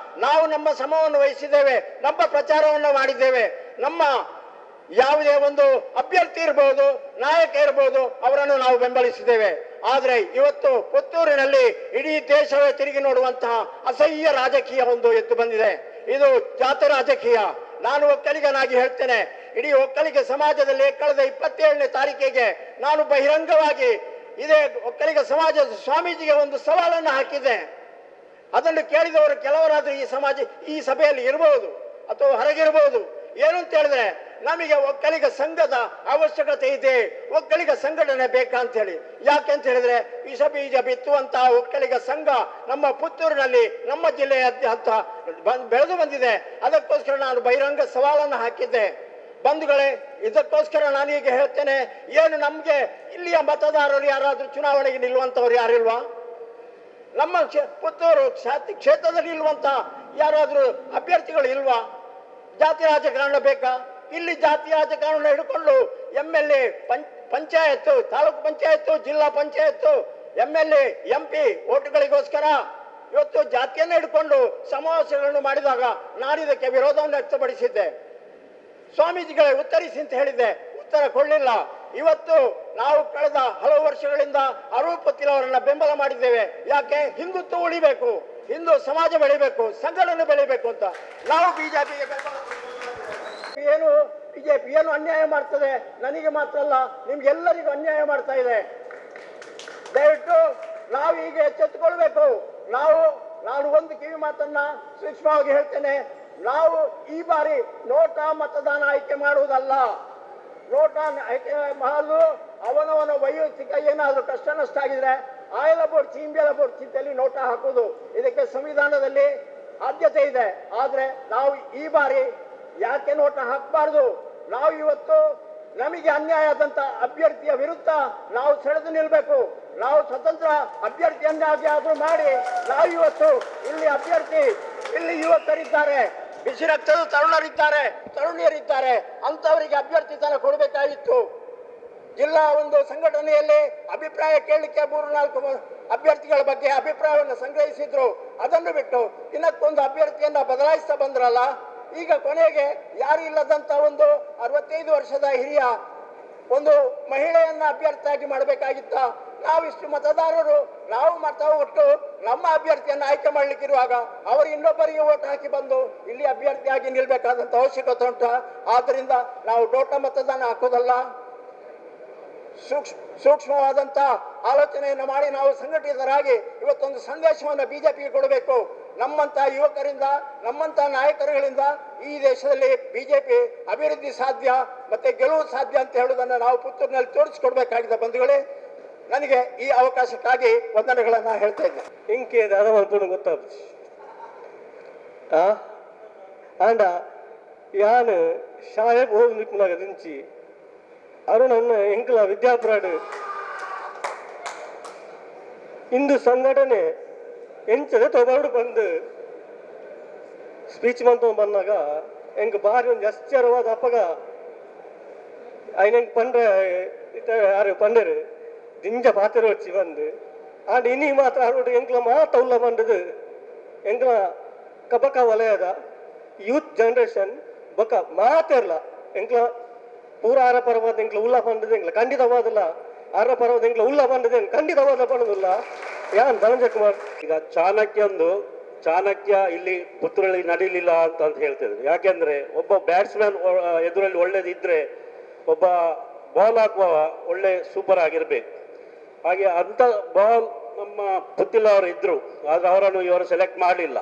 ನಾವು ನಮ್ಮ ಶ್ರಮವನ್ನು ವಹಿಸಿದ್ದೇವೆ, ನಮ್ಮ ಪ್ರಚಾರವನ್ನು ಮಾಡಿದ್ದೇವೆ. ನಮ್ಮ ಯಾವುದೇ ಒಂದು ಅಭ್ಯರ್ಥಿ ಇರಬಹುದು, ನಾಯಕ ಇರಬಹುದು, ಅವರನ್ನು ನಾವು ಬೆಂಬಲಿಸಿದ್ದೇವೆ. ಆದ್ರೆ ಇವತ್ತು ಪುತ್ತೂರಿನಲ್ಲಿ ಇಡೀ ದೇಶವೇ ತಿರುಗಿ ನೋಡುವಂತಹ ಅಸಹ್ಯ ರಾಜಕೀಯ ಒಂದು ಎದ್ದು ಬಂದಿದೆ. ಇದು ಜಾತಿ ರಾಜಕೀಯ. ನಾನು ಒಕ್ಕಲಿಗನಾಗಿ ಹೇಳ್ತೇನೆ, ಇಡೀ ಒಕ್ಕಲಿಗ ಸಮಾಜದಲ್ಲಿ ಕಳೆದ 27ನೇ ತಾರೀಕಿಗೆ ನಾನು ಬಹಿರಂಗವಾಗಿ ಇದೇ ಒಕ್ಕಲಿಗ ಸಮಾಜದ ಸ್ವಾಮೀಜಿಗೆ ಒಂದು ಸವಾಲನ್ನು ಹಾಕಿದ್ದೆ. ಅದನ್ನು ಕೇಳಿದವರು ಕೆಲವರಾದ್ರೂ ಈ ಸಭೆಯಲ್ಲಿ ಇರಬಹುದು ಅಥವಾ ಹೊರಗಿರಬಹುದು. ಏನು ಅಂತ ಹೇಳಿದ್ರೆ, ನಮಗೆ ಒಕ್ಕಲಿಗ ಸಂಘದ ಅವಶ್ಯಕತೆ ಇದೆ, ಒಕ್ಕಲಿಗ ಸಂಘಟನೆ ಬೇಕಂತ ಹೇಳಿ. ಯಾಕೆ ಅಂತ ಹೇಳಿದ್ರೆ, ವಿಷ ಬೀಜ ಬಿತ್ತುವಂತಹ ಒಕ್ಕಲಿಗ ಸಂಘ ನಮ್ಮ ಪುತ್ತೂರಿನಲ್ಲಿ, ನಮ್ಮ ಜಿಲ್ಲೆಯಾದ್ಯಂತ ಬೆಳೆದು ಬಂದಿದೆ. ಅದಕ್ಕೋಸ್ಕರ ನಾನು ಬಹಿರಂಗ ಸವಾಲನ್ನು ಹಾಕಿದ್ದೆ. ಬಂಧುಗಳೇ, ಇದಕ್ಕೋಸ್ಕರ ನಾನೀಗ ಹೇಳ್ತೇನೆ, ಏನು ನಮ್ಗೆ ಇಲ್ಲಿಯ ಮತದಾರರು ಯಾರಾದ್ರೂ ಚುನಾವಣೆಗೆ ನಿಲ್ಲುವಂತವ್ರು ಯಾರಿಲ್ವಾ? ನಮ್ಮ ಪುತ್ತೂರು ಕ್ಷೇತ್ರದಲ್ಲಿ ಇಲ್ವಂತ ಯಾರಾದ್ರೂ ಅಭ್ಯರ್ಥಿಗಳು ಇಲ್ವಾ? ಜಾತಿ ರಾಜಕಾರಣ ಬೇಕಾ? ಇಲ್ಲಿ ಜಾತಿ ರಾಜಕಾರಣ ಹಿಡ್ಕೊಂಡು MLA, ಪಂಚಾಯತ್, ತಾಲೂಕು ಪಂಚಾಯತ್, ಜಿಲ್ಲಾ ಪಂಚಾಯತ್, MLA, MP ಓಟುಗಳಿಗೋಸ್ಕರ ಇವತ್ತು ಜಾತಿಯನ್ನು ಹಿಡ್ಕೊಂಡು ಸಮಾವೇಶಗಳನ್ನು ಮಾಡಿದಾಗ ನಾನು ಇದಕ್ಕೆ ವಿರೋಧವನ್ನು ವ್ಯಕ್ತಪಡಿಸಿದ್ದೆ. ಸ್ವಾಮೀಜಿಗಳೇ ಉತ್ತರಿಸಿ ಅಂತ ಹೇಳಿದ್ದೆ, ಉತ್ತರ ಕೊಡಲಿಲ್ಲ. ಇವತ್ತು ನಾವು ಕಳೆದ ಹಲವು ವರ್ಷಗಳಿಂದ ಅರುಣ್ ಪುತ್ತಿಲ್ ಅವರನ್ನ ಬೆಂಬಲ ಮಾಡಿದ್ದೇವೆ. ಯಾಕೆ? ಹಿಂದುತ್ವ ಉಳಿಬೇಕು, ಹಿಂದೂ ಸಮಾಜ ಬೆಳಿಬೇಕು, ಸಂಘಟನೆ ಬೆಳಿಬೇಕು ಅಂತ ನಾವು ಬಿಜೆಪಿಗೆ ಬೆಂಬಲ. ಏನು ಬಿಜೆಪಿ ಏನು ಅನ್ಯಾಯ ಮಾಡ್ತದೆ? ನನಗೆ ಮಾತ್ರ ಅಲ್ಲ, ನಿಮ್ಗೆಲ್ಲರಿಗೂ ಅನ್ಯಾಯ ಮಾಡ್ತಾ ಇದೆ. ದಯವಿಟ್ಟು ನಾವು ಈಗ ಎಚ್ಚೆತ್ತುಕೊಳ್ಬೇಕು. ನಾನು ಒಂದು ಕಿವಿ ಮಾತನ್ನ ಸೂಕ್ಷ್ಮವಾಗಿ ಹೇಳ್ತೇನೆ. ನಾವು ಈ ಬಾರಿ ನೋಟಾ ಮತದಾನ ಆಯ್ಕೆ ಮಾಡುವುದಲ್ಲ. ನೋಟಾ ಆಯ್ಕೆ ಮಾಡಲು ಅವನವನ ವೈಯಕ್ತಿಕ ಏನಾದರೂ ಕಷ್ಟ ನಷ್ಟ ಆಗಿದ್ರೆ ಆಯಲ ಬೋರ್ಡ್ ಚಿಂಬಿಯಲ ಬೋರ್ಡ್ ಚಿಂತೆಯಲ್ಲಿ ನೋಟಾ ಹಾಕುವುದು, ಇದಕ್ಕೆ ಸಂವಿಧಾನದಲ್ಲಿ ಆದ್ಯತೆ ಇದೆ. ಆದ್ರೆ ನಾವು ಈ ಬಾರಿ ಯಾಕೆ ನೋಟ ಹಾಕಬಾರ್ದು? ನಾವು ಇವತ್ತು ನಮಗೆ ಅನ್ಯಾಯ ಆದಂತ ಅಭ್ಯರ್ಥಿಯ ವಿರುದ್ಧ ನಾವು ಸೆಳೆದು ನಿಲ್ಬೇಕು. ನಾವು ಸ್ವತಂತ್ರ ಅಭ್ಯರ್ಥಿಯನ್ನಾಗಿ ಆದ್ರೂ ಮಾಡಿ ನಾವು ಇವತ್ತು ಇಲ್ಲಿ ಅಭ್ಯರ್ಥಿ, ಇಲ್ಲಿ ಯುವಕರಿದ್ದಾರೆ, ಬಿಸಿ ರಕ್ತದ ತರುಣರಿದ್ದಾರೆ, ತರುಣಿಯರಿದ್ದಾರೆ, ಅಂತವರಿಗೆ ಅಭ್ಯರ್ಥಿತನ ಕೊಡಬೇಕಾಗಿತ್ತು. ಜಿಲ್ಲಾ ಒಂದು ಸಂಘಟನೆಯಲ್ಲಿ ಅಭಿಪ್ರಾಯ ಕೇಳಲಿಕ್ಕೆ 3-4 ಅಭ್ಯರ್ಥಿಗಳ ಬಗ್ಗೆ ಅಭಿಪ್ರಾಯವನ್ನು ಸಂಗ್ರಹಿಸಿದ್ರು. ಅದನ್ನು ಬಿಟ್ಟು ದಿನಕ್ಕೊಂದು ಅಭ್ಯರ್ಥಿಯನ್ನ ಬದಲಾಯಿಸ್ತಾ ಬಂದ್ರಲ್ಲ. ಈಗ ಕೊನೆಗೆ ಯಾರು ಇಲ್ಲದಂತ ಒಂದು 65 ವರ್ಷದ ಹಿರಿಯ ಒಂದು ಮಹಿಳೆಯನ್ನ ಅಭ್ಯರ್ಥಿಯಾಗಿ ಮಾಡಬೇಕಾಗಿತ್ತ. ನಾವಿಷ್ಟು ಮತದಾರರು ನಾವು ಮತ ಒಟ್ಟು ನಮ್ಮ ಅಭ್ಯರ್ಥಿಯನ್ನು ಆಯ್ಕೆ ಮಾಡ್ಲಿಕ್ಕಿರುವಾಗ ಅವರು ಇನ್ನೊಬ್ಬರಿಗೆ ಓಟ್ ಹಾಕಿ ಬಂದು ಇಲ್ಲಿ ಅಭ್ಯರ್ಥಿಯಾಗಿ ನಿಲ್ಬೇಕಾದಂತ ಅವಶ್ಯಕತೆ ಉಂಟ. ಆದ್ರಿಂದ ನಾವು ನೋಟಾ ಮತದಾನ ಹಾಕೋದಲ್ಲ, ಸೂಕ್ಷ್ಮವಾದಂತ ಆಲೋಚನೆಯನ್ನು ಮಾಡಿ ನಾವು ಸಂಘಟಿತರಾಗಿ ಇವತ್ತೊಂದು ಸಂದೇಶವನ್ನು ಬಿಜೆಪಿಗೆ ಕೊಡಬೇಕು. ನಮ್ಮಂತ ಯುವಕರಿಂದ, ನಮ್ಮಂತ ನಾಯಕರುಗಳಿಂದ ಈ ದೇಶದಲ್ಲಿ ಬಿಜೆಪಿ ಅಭಿವೃದ್ಧಿ ಸಾಧ್ಯ ಮತ್ತೆ ಗೆಲುವು ಸಾಧ್ಯ ಅಂತ ಹೇಳುವುದನ್ನು ನಾವು ಪುತ್ತೂರಿನಲ್ಲಿ ತೋರಿಸಿಕೊಡ್ಬೇಕಾಗಿದೆ. ಬಂಧುಗಳೇ, ನನಗೆ ಈ ಅವಕಾಶಕ್ಕಾಗಿ ವಂದನೆಗಳನ್ನ ಹೇಳ್ತಾ ಇದ್ದೇನೆ. ಇಂಕೆ ಅದ ಮಾಡ್ಕೊಂಡು ಗೊತ್ತಾಗ್ತದೆ ಆಂಡ ಯಾನು ಶಾಲೆಗೆ ಹೋಗಿ ನಿಂತಾಗ ದಿಂಚಿ ಅರುಣನ್ನ ಎಂಕಲ ವಿದ್ಯಾಪುರಾಡು ಇಂದು ಸಂಘಟನೆ ಎಂಚದೆ ತೊಗೊಂಡು ಬಂದು ಸ್ಪೀಚ್ ಮಂತ ಬಂದಾಗ ಎಂಗೆ ಬಾರಿ ಒಂದು ಆಶ್ಚರ್ಯವಾದ ಅಪ್ಪಗ ಐನಂಗೆ ಪಂಡ್ರೆ ಯಾರು ಪಂಡರು ದಿಂಜ ಪಾತ್ರೆ వచ్చి ಬಂದು ಆಂಡ್ ಇನಿ ಮಾತ್ರ ಆಡೋಡು ಎಂಕ್ಲ ಮಾತ ಉಲ್ಲ ಬಂದದು ಎಂಕ್ಲ ಕಬಕ ವಲಯದ ಯೂತ್ ಜನರೇಷನ್ ಬೊಕ ಮಾತಿರ್ಲ ಎಂಕ್ಲ ಪೂರ ಆರ ಪರ್ವದ ಎಂಕ್ಲ ಉಲ್ಲ ಬಂದದು ಎಂಕ್ಲ ಖಂಡಿತವಾದಲ್ಲ. ಆರ ಪರ್ವದ ಎಂಕ್ಲ ಉಲ್ಲ ಬಂದದು ಖಂಡಿತವಾದ ಬಂದದಿಲ್ಲ. ಯಾನ್ ಧನಂಜಯ ಕುಮಾರ್ ಈಗ ಚಾಣಕ್ಯ ಇಲ್ಲಿ ಪುತ್ತೂರಲ್ಲಿ ನಡೀಲಿಲ್ಲ ಅಂತ ಹೇಳ್ತಿದ್ರು. ಯಾಕೆಂದ್ರೆ ಒಬ್ಬ ಬ್ಯಾಟ್ಸ್ಮನ್ ಎದುರಲ್ಲಿ ಒಳ್ಳೇದಿದ್ರೆ ಒಬ್ಬ ಬಾಲ್ ಹಾಕುವ ಒಳ್ಳೆ ಸೂಪರ್ ಆಗಿರ್ಬೇಕು. ಹಾಗೆ ಅಂತ ಬಾಲ್ ನಮ್ಮ ಪುತ್ತಿಲ್ ಅವರು ಇದ್ರು, ಆದ್ರೆ ಅವರನ್ನು ಇವರು ಸೆಲೆಕ್ಟ್ ಮಾಡಲಿಲ್ಲ.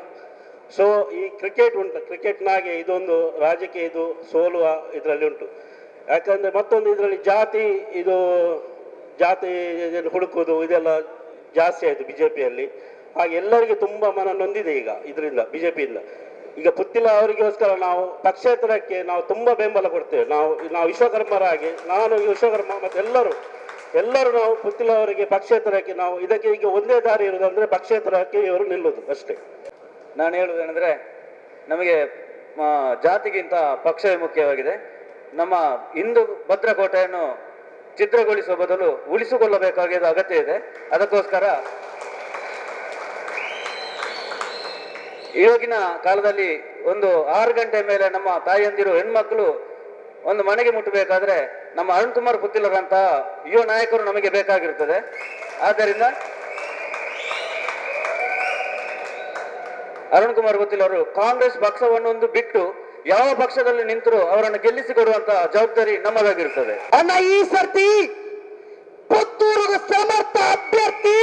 ಸೊ ಈ ಕ್ರಿಕೆಟ್ ಉಂಟು, ಕ್ರಿಕೆಟ್ನಾಗೆ ಇದೊಂದು ರಾಜಕೀಯ ಇದು ಸೋಲುವ ಇದರಲ್ಲಿ ಉಂಟು. ಯಾಕಂದ್ರೆ ಮತ್ತೊಂದು ಇದರಲ್ಲಿ ಜಾತಿ ಹುಡುಕುವುದು ಇದೆಲ್ಲ ಜಾಸ್ತಿ ಆಯಿತು ಬಿಜೆಪಿಯಲ್ಲಿ. ಹಾಗೆ ಎಲ್ಲರಿಗೆ ತುಂಬಾ ಮನ ನೊಂದಿದೆ ಈಗ ಇದರಿಂದ, ಬಿಜೆಪಿಯಿಂದ. ಈಗ ಪುತ್ತಿಲ ಅವರಿಗೋಸ್ಕರ ನಾವು ಪಕ್ಷೇತರಕ್ಕೆ ನಾವು ತುಂಬಾ ಬೆಂಬಲ ಕೊಡ್ತೇವೆ. ನಾವು ವಿಶ್ವಕರ್ಮರಾಗಿ, ನಾನು ವಿಶ್ವಕರ್ಮ ಮತ್ತು ಎಲ್ಲರೂ ನಾವು ಪುತ್ತಿಲ ಅವರಿಗೆ ಪಕ್ಷೇತರಕ್ಕೆ ನಾವು ಇದಕ್ಕೆ ಈಗ ಒಂದೇ ದಾರಿ ಇರುವುದಂದ್ರೆ ಪಕ್ಷೇತರಕ್ಕೆ ಇವರು ನಿಲ್ಲುವುದು ಅಷ್ಟೇ. ನಾನು ಹೇಳುವುದೇನೆಂದರೆ, ನಮಗೆ ಜಾತಿಗಿಂತ ಪಕ್ಷವೇ ಮುಖ್ಯವಾಗಿದೆ. ನಮ್ಮ ಹಿಂದೂ ಭದ್ರಕೋಟೆಯನ್ನು ಛಿದ್ರಗೊಳಿಸುವ ಬದಲು ಉಳಿಸಿಕೊಳ್ಳಬೇಕಾಗಿದ್ದ ಅಗತ್ಯ ಇದೆ. ಅದಕ್ಕೋಸ್ಕರ ಇವಾಗಿನ ಕಾಲದಲ್ಲಿ ಒಂದು 6 ಗಂಟೆ ಮೇಲೆ ನಮ್ಮ ತಾಯಿಯಂದಿರು ಹೆಣ್ಮಕ್ಳು ಒಂದು ಮನೆಗೆ ಮುಟ್ಟಬೇಕಾದ್ರೆ ನಮ್ಮ ಅರುಣ್ ಕುಮಾರ್ ಪುತ್ತಿಲರಂತ ಯುವ ನಾಯಕರು ನಮಗೆ ಬೇಕಾಗಿರುತ್ತದೆ. ಆದ್ದರಿಂದ ಅರುಣ್ ಕುಮಾರ್ ಪುತ್ತಿಲ್ ಅವರು ಕಾಂಗ್ರೆಸ್ ಪಕ್ಷವನ್ನೊಂದು ಬಿಟ್ಟು ಯಾವ ಪಕ್ಷದಲ್ಲಿ ನಿಂತರೂ ಅವರನ್ನು ಗೆಲ್ಲಿಸಿಕೊಡುವಂತ ಜವಾಬ್ದಾರಿ ನಮ್ಮದಾಗಿರುತ್ತದೆ. ಅಣ್ಣ, ಈ ಸರ್ತಿ ಪುತ್ತೂರು ಸಮರ್ಥ ಅಭ್ಯರ್ಥಿ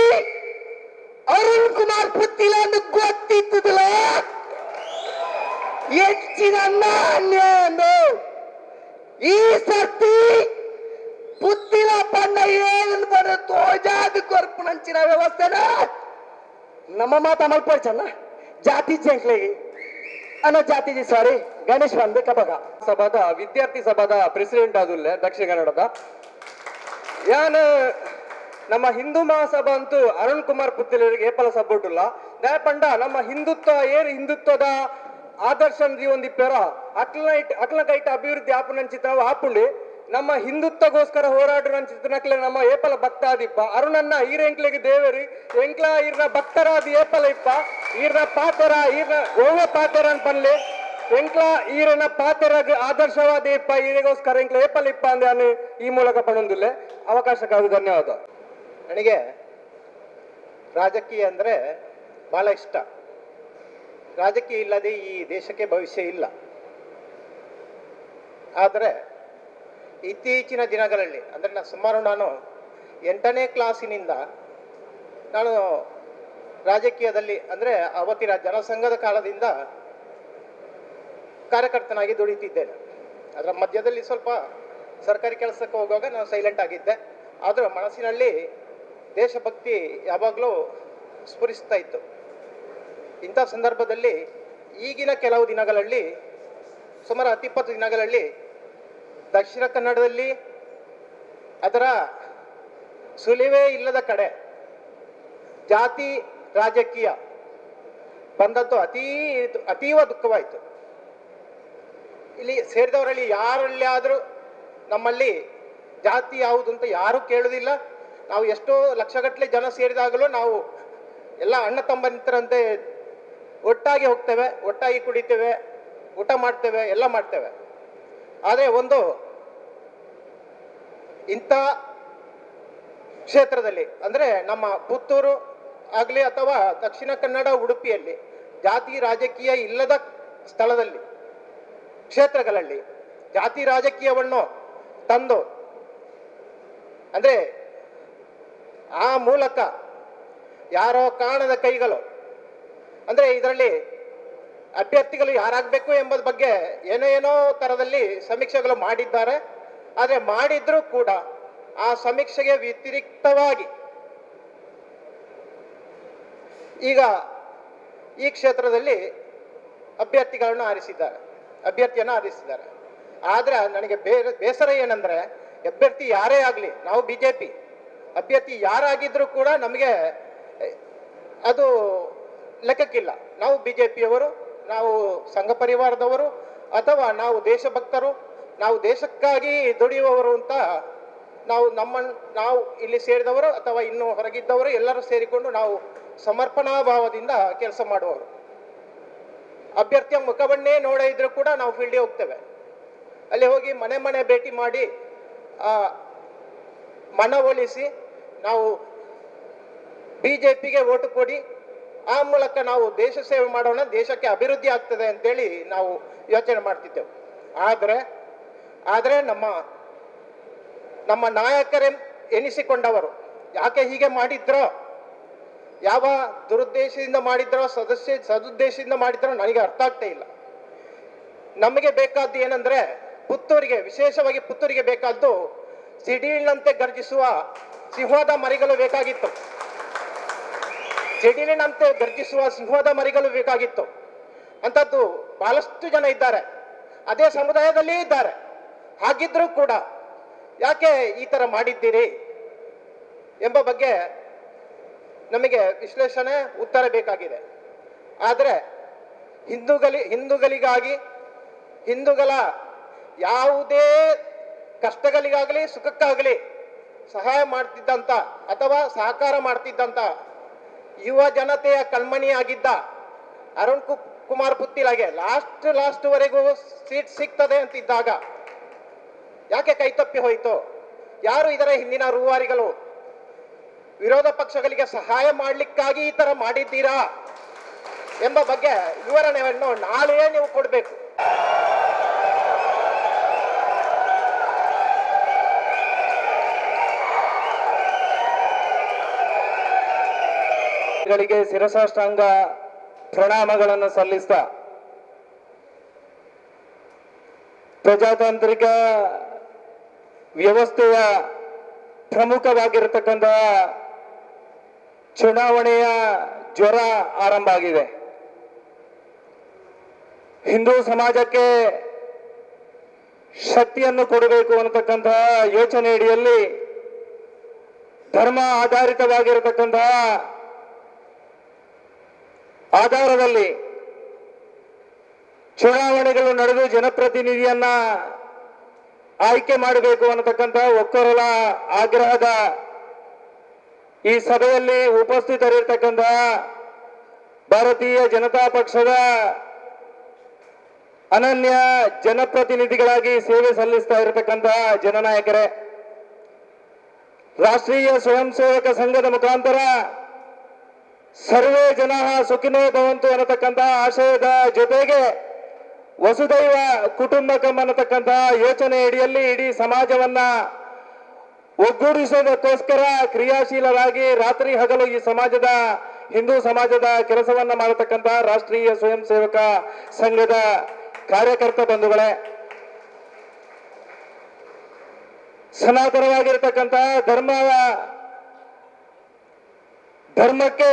ಅರುಣ್ ಕುಮಾರ್ ಪುತ್ತಿಲ ಗೊತ್ತಿದ್ದಿಲ್ಲ. ಹೆಚ್ಚಿನ ನಾಣ್ಯನು ಈ ಸರ್ತಿ ಪುತ್ತಿಲ ಪಂಡ ಏನು ಬರೋ ತೋಜಾದ ಕೊರ್ಪುನಂಚಿನ ವ್ಯವಸ್ಥೆನ ನಮ್ಮ ಮಾತ ಮಲ್ಪಡ್ಸಣ್ಣ ಜಾತಿ ಜಂಕ್ಲಿಗೆ ಅನ್ನೋ ಜಾತಿಜಿ ಸಾರಿ ಗಣೇಶ್ ಬಂದೆ ಕಬಗ ಸಭಾದ ವಿದ್ಯಾರ್ಥಿ ಸಭಾದ ಪ್ರೆಸಿಡೆಂಟ್ ಆದುಲ್ಲೆ ದಕ್ಷಿಣ ಕನ್ನಡದ ಯಾನ್ ನಮ್ಮ ಹಿಂದೂ ಮಹಾಸಭಾ ಅಂತೂ ಅರುಣ್ ಕುಮಾರ್ ಪುತ್ತಿಲರಿಗೆ ಏಪಲ ಸಪೋರ್ಟ್ ಇಲ್ಲ. ದಯಪಂಡ ನಮ್ಮ ಹಿಂದುತ್ವದ ಆದರ್ಶ ಒಂದಿಪ್ಪೇರ ಅಟ್ಲನೈಟ್ ಅಭಿವೃದ್ಧಿ ಆಪುನಂಚಿತ ಆಪುಂಡಿ ನಮ್ಮ ಹಿಂದುತ್ವಗೋಸ್ಕರ ಹೋರಾಡುವ ಚಿತ್ರನಕ್ಲೆ ನಮ್ಮ ಏಪಲ ಭಕ್ತಾದಿಪ್ಪ ಅರುಣನ್ನ ಈರೆಂಕ್ಲೆಗೆ ದೇವರಿ ಎಂಕ್ಲ ಈರ್ನ ಭಕ್ತರಾದಿ ಏಪಲ ಇಪ್ಪ ಈರ್ನ ಪಾತೆರ ಈರ್ನ ಗೋವೆ ಪಾತೆರ ಅಂತ ಪನ್ಲೆ ಎಂಕ್ಲ ಈರನ ಪಾತೆರಗ್ ಆದರ್ಶವಾದ ಇಪ್ಪ ಈರಿಗೋಸ್ಕರ ಎಂಕ್ಲ ಏಪಲ ಇಪ್ಪ ಅಂದೆ ಈ ಮೂಲಕ ಪಡೊಂದಿಲ್ಲ ಅವಕಾಶಕ್ಕಾಗಿ ಧನ್ಯವಾದ. ನನಗೆ ರಾಜಕೀಯ ಅಂದರೆ ಭಾಳ ಇಷ್ಟ. ರಾಜಕೀಯ ಇಲ್ಲದೆ ಈ ದೇಶಕ್ಕೆ ಭವಿಷ್ಯ ಇಲ್ಲ. ಆದರೆ ಇತ್ತೀಚಿನ ದಿನಗಳಲ್ಲಿ ಅಂದರೆ ನಾನು 8ನೇ ಕ್ಲಾಸಿನಿಂದ ನಾನು ರಾಜಕೀಯದಲ್ಲಿ ಅಂದರೆ ಅವತ್ತಿನ ಜನಸಂಘದ ಕಾಲದಿಂದ ಕಾರ್ಯಕರ್ತನಾಗಿ ದುಡಿತಿದ್ದೇನೆ. ಅದರ ಮಧ್ಯದಲ್ಲಿ ಸ್ವಲ್ಪ ಸರ್ಕಾರಿ ಕೆಲಸಕ್ಕೆ ಹೋಗುವಾಗ ನಾನು ಸೈಲೆಂಟ್ ಆಗಿದ್ದೆ. ಆದರೂ ಮನಸ್ಸಿನಲ್ಲಿ ದೇಶಭಕ್ತಿ ಯಾವಾಗಲೂ ಸ್ಫುರಿಸ್ತಾ ಇತ್ತು. ಇಂಥ ಸಂದರ್ಭದಲ್ಲಿ ಈಗಿನ ಕೆಲವು ದಿನಗಳಲ್ಲಿ ಸುಮಾರು 10-20 ದಿನಗಳಲ್ಲಿ ದಕ್ಷಿಣ ಕನ್ನಡದಲ್ಲಿ ಅದರ ಸುಳಿವೇ ಇಲ್ಲದ ಕಡೆ ಜಾತಿ ರಾಜಕೀಯ ಬಂದದ್ದು ಅತೀವ ದುಃಖವಾಯಿತು. ಇಲ್ಲಿ ಸೇರಿದವರಲ್ಲಿ ಯಾರಲ್ಲಿ ಆದರೂ ನಮ್ಮಲ್ಲಿ ಜಾತಿ ಯಾವುದು ಅಂತ ಯಾರೂ ಕೇಳುವುದಿಲ್ಲ. ನಾವು ಎಷ್ಟೋ ಲಕ್ಷಗಟ್ಟಲೆ ಜನ ಸೇರಿದಾಗಲೂ ನಾವು ಎಲ್ಲ ಅಣ್ಣ ತಮ್ಮಂತರಂತೆ ಒಟ್ಟಾಗಿ ಹೋಗ್ತೇವೆ, ಒಟ್ಟಾಗಿ ಕುಡಿತೇವೆ, ಊಟ ಮಾಡ್ತೇವೆ, ಎಲ್ಲ ಮಾಡ್ತೇವೆ. ಆದರೆ ಒಂದು ಇಂಥ ಕ್ಷೇತ್ರದಲ್ಲಿ ಅಂದರೆ ನಮ್ಮ ಪುತ್ತೂರು ಆಗಲಿ ಅಥವಾ ದಕ್ಷಿಣ ಕನ್ನಡ ಉಡುಪಿಯಲ್ಲಿ ಜಾತಿ ರಾಜಕೀಯ ಇಲ್ಲದ ಸ್ಥಳದಲ್ಲಿ ಕ್ಷೇತ್ರಗಳಲ್ಲಿ ಜಾತಿ ರಾಜಕೀಯವನ್ನು ತಂದು ಅಂದರೆ ಆ ಮೂಲಕ ಯಾರೋ ಕಾಣದ ಕೈಗಳು ಅಂದರೆ ಇದರಲ್ಲಿ ಅಭ್ಯರ್ಥಿಗಳು ಯಾರಾಗಬೇಕು ಎಂಬುದ ಬಗ್ಗೆ ಏನೋ ಥರದಲ್ಲಿ ಸಮೀಕ್ಷೆಗಳು ಮಾಡಿದ್ದಾರೆ. ಆದರೆ ಮಾಡಿದ್ರೂ ಕೂಡ ಆ ಸಮೀಕ್ಷೆಗೆ ವ್ಯತಿರಿಕ್ತವಾಗಿ ಈಗ ಈ ಕ್ಷೇತ್ರದಲ್ಲಿ ಅಭ್ಯರ್ಥಿಯನ್ನು ಆರಿಸಿದ್ದಾರೆ. ಆದರೆ ನನಗೆ ಬೇಸರ ಏನಂದರೆ ಅಭ್ಯರ್ಥಿ ಯಾರೇ ಆಗಲಿ, ನಾವು BJP ಅಭ್ಯರ್ಥಿ ಯಾರಾಗಿದ್ರೂ ಕೂಡ ನಮಗೆ ಅದು ಲೆಕ್ಕಕ್ಕಿಲ್ಲ. ನಾವು BJPಯವರು, ನಾವು ಸಂಘ ಪರಿವಾರದವರು ಅಥವಾ ನಾವು ದೇಶಭಕ್ತರು, ನಾವು ದೇಶಕ್ಕಾಗಿ ದುಡಿಯುವವರು ಅಂತ ನಾವು ಇಲ್ಲಿ ಸೇರಿದವರು ಅಥವಾ ಇನ್ನೂ ಹೊರಗಿದ್ದವರು ಎಲ್ಲರೂ ಸೇರಿಕೊಂಡು ನಾವು ಸಮರ್ಪಣಾ ಭಾವದಿಂದ ಕೆಲಸ ಮಾಡುವವರು. ಅಭ್ಯರ್ಥಿಯ ಮುಖವನ್ನೇ ನೋಡೇ ಇದ್ರೂ ಕೂಡ ನಾವು ಫೀಲ್ಡಿಗೆ ಹೋಗ್ತೇವೆ. ಅಲ್ಲಿ ಹೋಗಿ ಮನೆ ಭೇಟಿ ಮಾಡಿ ಮನವೊಲಿಸಿ ನಾವು BJPಗೆ ಓಟು ಕೊಡಿ, ಆ ಮೂಲಕ ನಾವು ದೇಶ ಸೇವೆ ಮಾಡೋಣ, ದೇಶಕ್ಕೆ ಅಭಿವೃದ್ಧಿ ಆಗ್ತದೆ ಅಂತೇಳಿ ನಾವು ಯೋಚನೆ ಮಾಡ್ತಿದ್ದೆವು. ಆದರೆ ನಮ್ಮ ನಾಯಕರೇ ಎನಿಸಿಕೊಂಡವರು ಯಾಕೆ ಹೀಗೆ ಮಾಡಿದ್ರೋ, ಯಾವ ದುರುದ್ದೇಶದಿಂದ ಮಾಡಿದ್ರೋ ಸದುದ್ದೇಶದಿಂದ ಮಾಡಿದ್ರೋ ನನಗೆ ಅರ್ಥ ಆಗ್ತಾ ಇಲ್ಲ. ನಮಗೆ ಬೇಕಾದ್ದು ಏನಂದ್ರೆ ವಿಶೇಷವಾಗಿ ಪುತ್ತೂರಿಗೆ ಬೇಕಾದ್ದು ಸಿಡಿಲಿನಂತೆ ಗರ್ಜಿಸುವ ಸಿಂಹದ ಮರಿಗಳು ಬೇಕಾಗಿತ್ತು. ಸಿಡಿಲಿನಂತೆ ಗರ್ಜಿಸುವ ಸಿಂಹದ ಮರಿಗಳು ಬೇಕಾಗಿತ್ತು. ಅಂಥದ್ದು ಬಹಳಷ್ಟು ಜನ ಇದ್ದಾರೆ, ಅದೇ ಸಮುದಾಯದಲ್ಲಿ ಇದ್ದಾರೆ. ಹಾಗಿದ್ರೂ ಕೂಡ ಯಾಕೆ ಈ ಥರ ಮಾಡಿದ್ದೀರಿ ಎಂಬ ಬಗ್ಗೆ ನಮಗೆ ವಿಶ್ಲೇಷಣೆ ಉತ್ತರ ಬೇಕಾಗಿದೆ. ಆದರೆ ಹಿಂದೂಗಳಿಗಾಗಿ ಹಿಂದೂಗಳ ಯಾವುದೇ ಕಷ್ಟಗಳಿಗಾಗಲಿ ಸುಖಕ್ಕಾಗಲಿ ಸಹಾಯ ಮಾಡ್ತಿದ್ದಂಥ ಅಥವಾ ಸಹಕಾರ ಮಾಡ್ತಿದ್ದಂಥ ಯುವ ಜನತೆಯ ಕಣ್ಮಣಿಯಾಗಿದ್ದ ಅರುಣ್ ಕುಮಾರ್ ಪುತ್ತಿಲಗೆ ಲಾಸ್ಟ್ವರೆಗೂ ಸೀಟ್ ಸಿಗ್ತದೆ ಅಂತಿದ್ದಾಗ ಯಾಕೆ ಕೈತಪ್ಪಿ ಹೋಯಿತು? ಯಾರು ಇದರ ಹಿಂದಿನ ರೂವಾರಿಗಳು? ವಿರೋಧ ಪಕ್ಷಗಳಿಗೆ ಸಹಾಯ ಮಾಡಲಿಕ್ಕಾಗಿ ಈ ತರ ಮಾಡಿದ್ದೀರಾ ಎಂಬ ಬಗ್ಗೆ ವಿವರಣೆಯನ್ನು ನಾಳೆಯೇ ನೀವು ಕೊಡಬೇಕು. ಗಳಿಗೆ ಶಿರಸಾಷ್ಟಾಂಗ ಪ್ರಣಾಮಗಳನ್ನು ಸಲ್ಲಿಸ್ತಾ ಪ್ರಜಾತಾಂತ್ರಿಕ ವ್ಯವಸ್ಥೆಯ ಪ್ರಮುಖವಾಗಿರತಕ್ಕಂತಹ ಚುನಾವಣೆಯ ಜ್ವರ ಆರಂಭ ಆಗಿದೆ. ಹಿಂದೂ ಸಮಾಜಕ್ಕೆ ಶಕ್ತಿಯನ್ನು ಕೊಡಬೇಕು ಅನ್ನತಕ್ಕಂತಹ ಯೋಚನೆ ಅಡಿಯಲ್ಲಿ ಧರ್ಮ ಆಧಾರಿತವಾಗಿರತಕ್ಕಂತಹ ಆಧಾರದಲ್ಲಿ ಚುನಾವಣೆಗಳು ನಡೆದು ಜನಪ್ರತಿನಿಧಿಯನ್ನ ಆಯ್ಕೆ ಮಾಡಬೇಕು ಅನ್ನತಕ್ಕಂಥ ಒಕ್ಕೊರಲ ಆಗ್ರಹದ ಈ ಸಭೆಯಲ್ಲಿ ಉಪಸ್ಥಿತರಿರ್ತಕ್ಕಂಥ ಭಾರತೀಯ ಜನತಾ ಪಕ್ಷದ ಅನನ್ಯ ಜನಪ್ರತಿನಿಧಿಗಳಾಗಿ ಸೇವೆ ಸಲ್ಲಿಸ್ತಾ ಇರತಕ್ಕಂತಹ ಜನನಾಯಕರೇ, ರಾಷ್ಟ್ರೀಯ ಸ್ವಯಂ ಸೇವಕ ಸಂಘದ ಮುಖಾಂತರ ಸರ್ವೇ ಜನ ಸುಖಿನೋ ಭವಂತು ಅನ್ನತಕ್ಕಂತಹ ಆಶಯದ ಜೊತೆಗೆ ವಸುದೈವ ಕುಟುಂಬಕಂ ಅನ್ನತಕ್ಕಂತಹ ಯೋಚನೆ ಅಡಿಯಲ್ಲಿ ಇಡೀ ಸಮಾಜವನ್ನ ಒಗ್ಗೂಡಿಸೋದಕ್ಕೋಸ್ಕರ ಕ್ರಿಯಾಶೀಲರಾಗಿ ರಾತ್ರಿ ಹಗಲು ಈ ಸಮಾಜದ ಹಿಂದೂ ಸಮಾಜದ ಕೆಲಸವನ್ನ ಮಾಡತಕ್ಕಂತಹ ರಾಷ್ಟ್ರೀಯ ಸ್ವಯಂ ಸೇವಕ ಸಂಘದ ಕಾರ್ಯಕರ್ತ ಬಂಧುಗಳೇ, ಸನಾತನವಾಗಿರತಕ್ಕಂತಹ ಧರ್ಮಕ್ಕೆ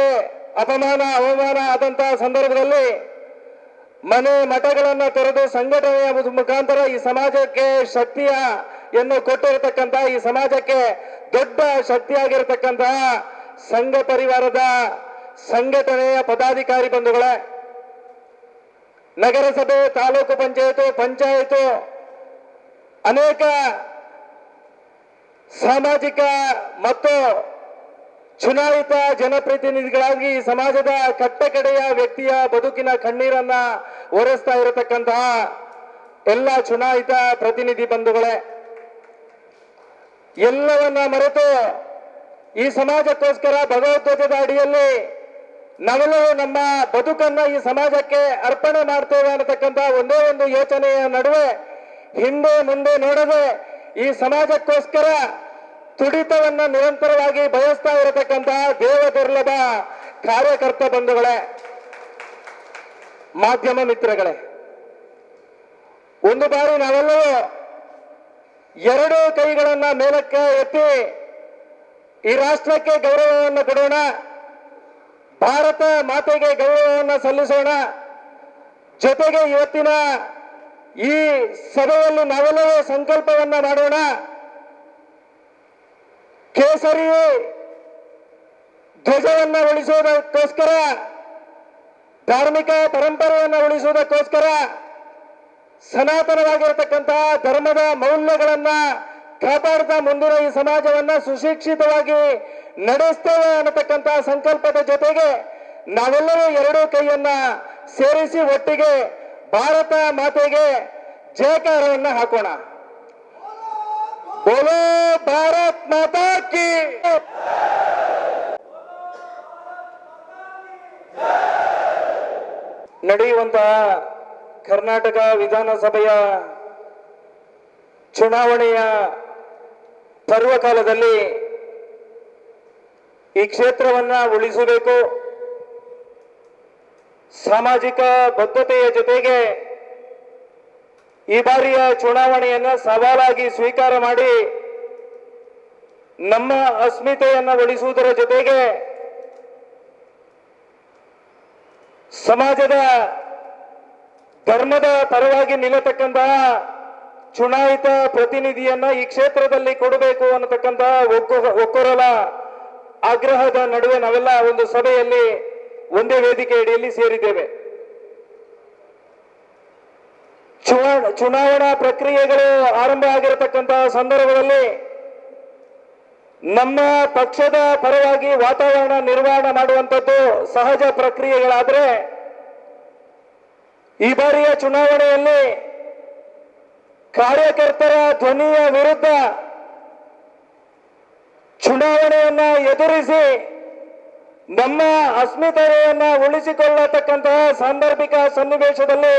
ಅಪಮಾನ ಅವಮಾನ ಆದಂತಹ ಸಂದರ್ಭದಲ್ಲಿ ಮನೆ ಮಠಗಳನ್ನ ತೊರೆದು ಸಂಘಟನೆಯ ಮುಖಾಂತರ ಈ ಸಮಾಜಕ್ಕೆ ಶಕ್ತಿಯನ್ನು ಕೊಟ್ಟಿರತಕ್ಕಂತಹ, ಈ ಸಮಾಜಕ್ಕೆ ದೊಡ್ಡ ಶಕ್ತಿಯಾಗಿರತಕ್ಕಂತಹ ಸಂಘ ಪರಿವಾರದ ಸಂಘಟನೆಯ ಪದಾಧಿಕಾರಿ ಬಂಧುಗಳೇ, ನಗರಸಭೆ, ತಾಲೂಕು ಪಂಚಾಯತು ಅನೇಕ ಸಾಮಾಜಿಕ ಮತ್ತು ಚುನಾಯಿತ ಜನಪ್ರತಿನಿಧಿಗಳಾಗಿ ಸಮಾಜದ ಕಟ್ಟಕಡೆಯ ವ್ಯಕ್ತಿಯ ಬದುಕಿನ ಕಣ್ಣೀರನ್ನ ಒರೆಸ್ತಾ ಇರತಕ್ಕಂತಹ ಎಲ್ಲ ಚುನಾಯಿತ ಪ್ರತಿನಿಧಿ ಬಂಧುಗಳೇ, ಎಲ್ಲವನ್ನ ಮರೆತು ಈ ಸಮಾಜಕ್ಕೋಸ್ಕರ ಭಗವದ್ಗೀತೆಯ ಅಡಿಯಲ್ಲಿ ನಾವೆಲ್ಲರೂ ನಮ್ಮ ಬದುಕನ್ನ ಈ ಸಮಾಜಕ್ಕೆ ಅರ್ಪಣೆ ಮಾಡ್ತೇವೆ ಅನ್ನತಕ್ಕಂಥ ಒಂದೇ ಒಂದು ಯೋಚನೆಯ ನಡುವೆ ಹಿಂದೆ ಮುಂದೆ ನೋಡದೆ ಈ ಸಮಾಜಕ್ಕೋಸ್ಕರ ತುಡಿತವನ್ನ ನಿರಂತರವಾಗಿ ಬಯಸ್ತಾ ಇರತಕ್ಕಂತಹ ದೇವದುರ್ಲಭ ಕಾರ್ಯಕರ್ತ ಬಂಧುಗಳೇ, ಮಾಧ್ಯಮ ಮಿತ್ರಗಳೇ, ಒಂದು ಬಾರಿ ನಾವೆಲ್ಲರೂ ಎರಡು ಕೈಗಳನ್ನ ಮೇಲಕ್ಕೆ ಎತ್ತಿ ಈ ರಾಷ್ಟ್ರಕ್ಕೆ ಗೌರವವನ್ನು ಕೊಡೋಣ, ಭಾರತ ಮಾತೆಗೆ ಗೌರವವನ್ನು ಸಲ್ಲಿಸೋಣ. ಜೊತೆಗೆ ಇವತ್ತಿನ ಈ ಸಭೆಯಲ್ಲಿ ನಾವೆಲ್ಲರೂ ಸಂಕಲ್ಪವನ್ನ ಮಾಡೋಣ. ಕೇಸರಿ ಧ್ವಜವನ್ನ ಉಳಿಸುವುದಕ್ಕೋಸ್ಕರ, ಧಾರ್ಮಿಕ ಪರಂಪರೆಯನ್ನು ಉಳಿಸುವುದಕ್ಕೋಸ್ಕರ, ಸನಾತನವಾಗಿರತಕ್ಕಂತಹ ಧರ್ಮದ ಮೌಲ್ಯಗಳನ್ನ ಕಾಪಾಡ್ತಾ ಮುಂದಿನ ಈ ಸಮಾಜವನ್ನ ಸುಶಿಕ್ಷಿತವಾಗಿ ನಡೆಸ್ತೇವೆ ಅನ್ನತಕ್ಕಂತಹ ಸಂಕಲ್ಪದ ಜೊತೆಗೆ ನಾವೆಲ್ಲರೂ ಎರಡೂ ಕೈಯನ್ನ ಸೇರಿಸಿ ಒಟ್ಟಿಗೆ ಭಾರತ ಮಾತೆಗೆ ಜಯಕಾರವನ್ನ ಹಾಕೋಣ. ಬೋಲೋ ಭಾರತ್ ಮಾತಾ ಕಿ. ನಡೆಯುವಂತಹ ಕರ್ನಾಟಕ ವಿಧಾನಸಭೆಯ ಚುನಾವಣೆಯ ಪರ್ವಕಾಲದಲ್ಲಿ ಈ ಕ್ಷೇತ್ರವನ್ನ ಉಳಿಸಬೇಕು, ಸಾಮಾಜಿಕ ಬದ್ಧತೆಯ ಜೊತೆಗೆ ಈ ಬಾರಿಯ ಚುನಾವಣೆಯನ್ನ ಸವಾಲಾಗಿ ಸ್ವೀಕಾರ ಮಾಡಿ ನಮ್ಮ ಅಸ್ಮಿತೆಯನ್ನ ಉಳಿಸುವುದರ ಜೊತೆಗೆ ಸಮಾಜದ ಧರ್ಮದ ಪರವಾಗಿ ನಿಲ್ಲತಕ್ಕಂತಹ ಚುನಾಯಿತ ಪ್ರತಿನಿಧಿಯನ್ನ ಈ ಕ್ಷೇತ್ರದಲ್ಲಿ ಕೊಡಬೇಕು ಅನ್ನತಕ್ಕಂತಹ ಒಕ್ಕೊರಲ ಆಗ್ರಹದ ನಡುವೆ ನಾವೆಲ್ಲ ಒಂದು ಸಭೆಯಲ್ಲಿ ಒಂದೇ ವೇದಿಕೆ ಅಡಿಯಲ್ಲಿ ಸೇರಿದ್ದೇವೆ. ಚುನಾವಣಾ ಪ್ರಕ್ರಿಯೆಗಳು ಆರಂಭ ಆಗಿರತಕ್ಕಂತಹ ಸಂದರ್ಭದಲ್ಲಿ ನಮ್ಮ ಪಕ್ಷದ ಪರವಾಗಿ ವಾತಾವರಣ ನಿರ್ವಹಣೆ ಮಾಡುವಂಥದ್ದು ಸಹಜ ಪ್ರಕ್ರಿಯೆಗಳಾದ್ರೆ, ಈ ಬಾರಿಯ ಚುನಾವಣೆಯಲ್ಲಿ ಕಾರ್ಯಕರ್ತರ ಧ್ವನಿಯ ವಿರುದ್ಧ ಚುನಾವಣೆಯನ್ನ ಎದುರಿಸಿ ನಮ್ಮ ಅಸ್ಮಿತೆಯನ್ನ ಉಳಿಸಿಕೊಳ್ಳತಕ್ಕಂತಹ ಸಾಂದರ್ಭಿಕ ಸನ್ನಿವೇಶದಲ್ಲಿ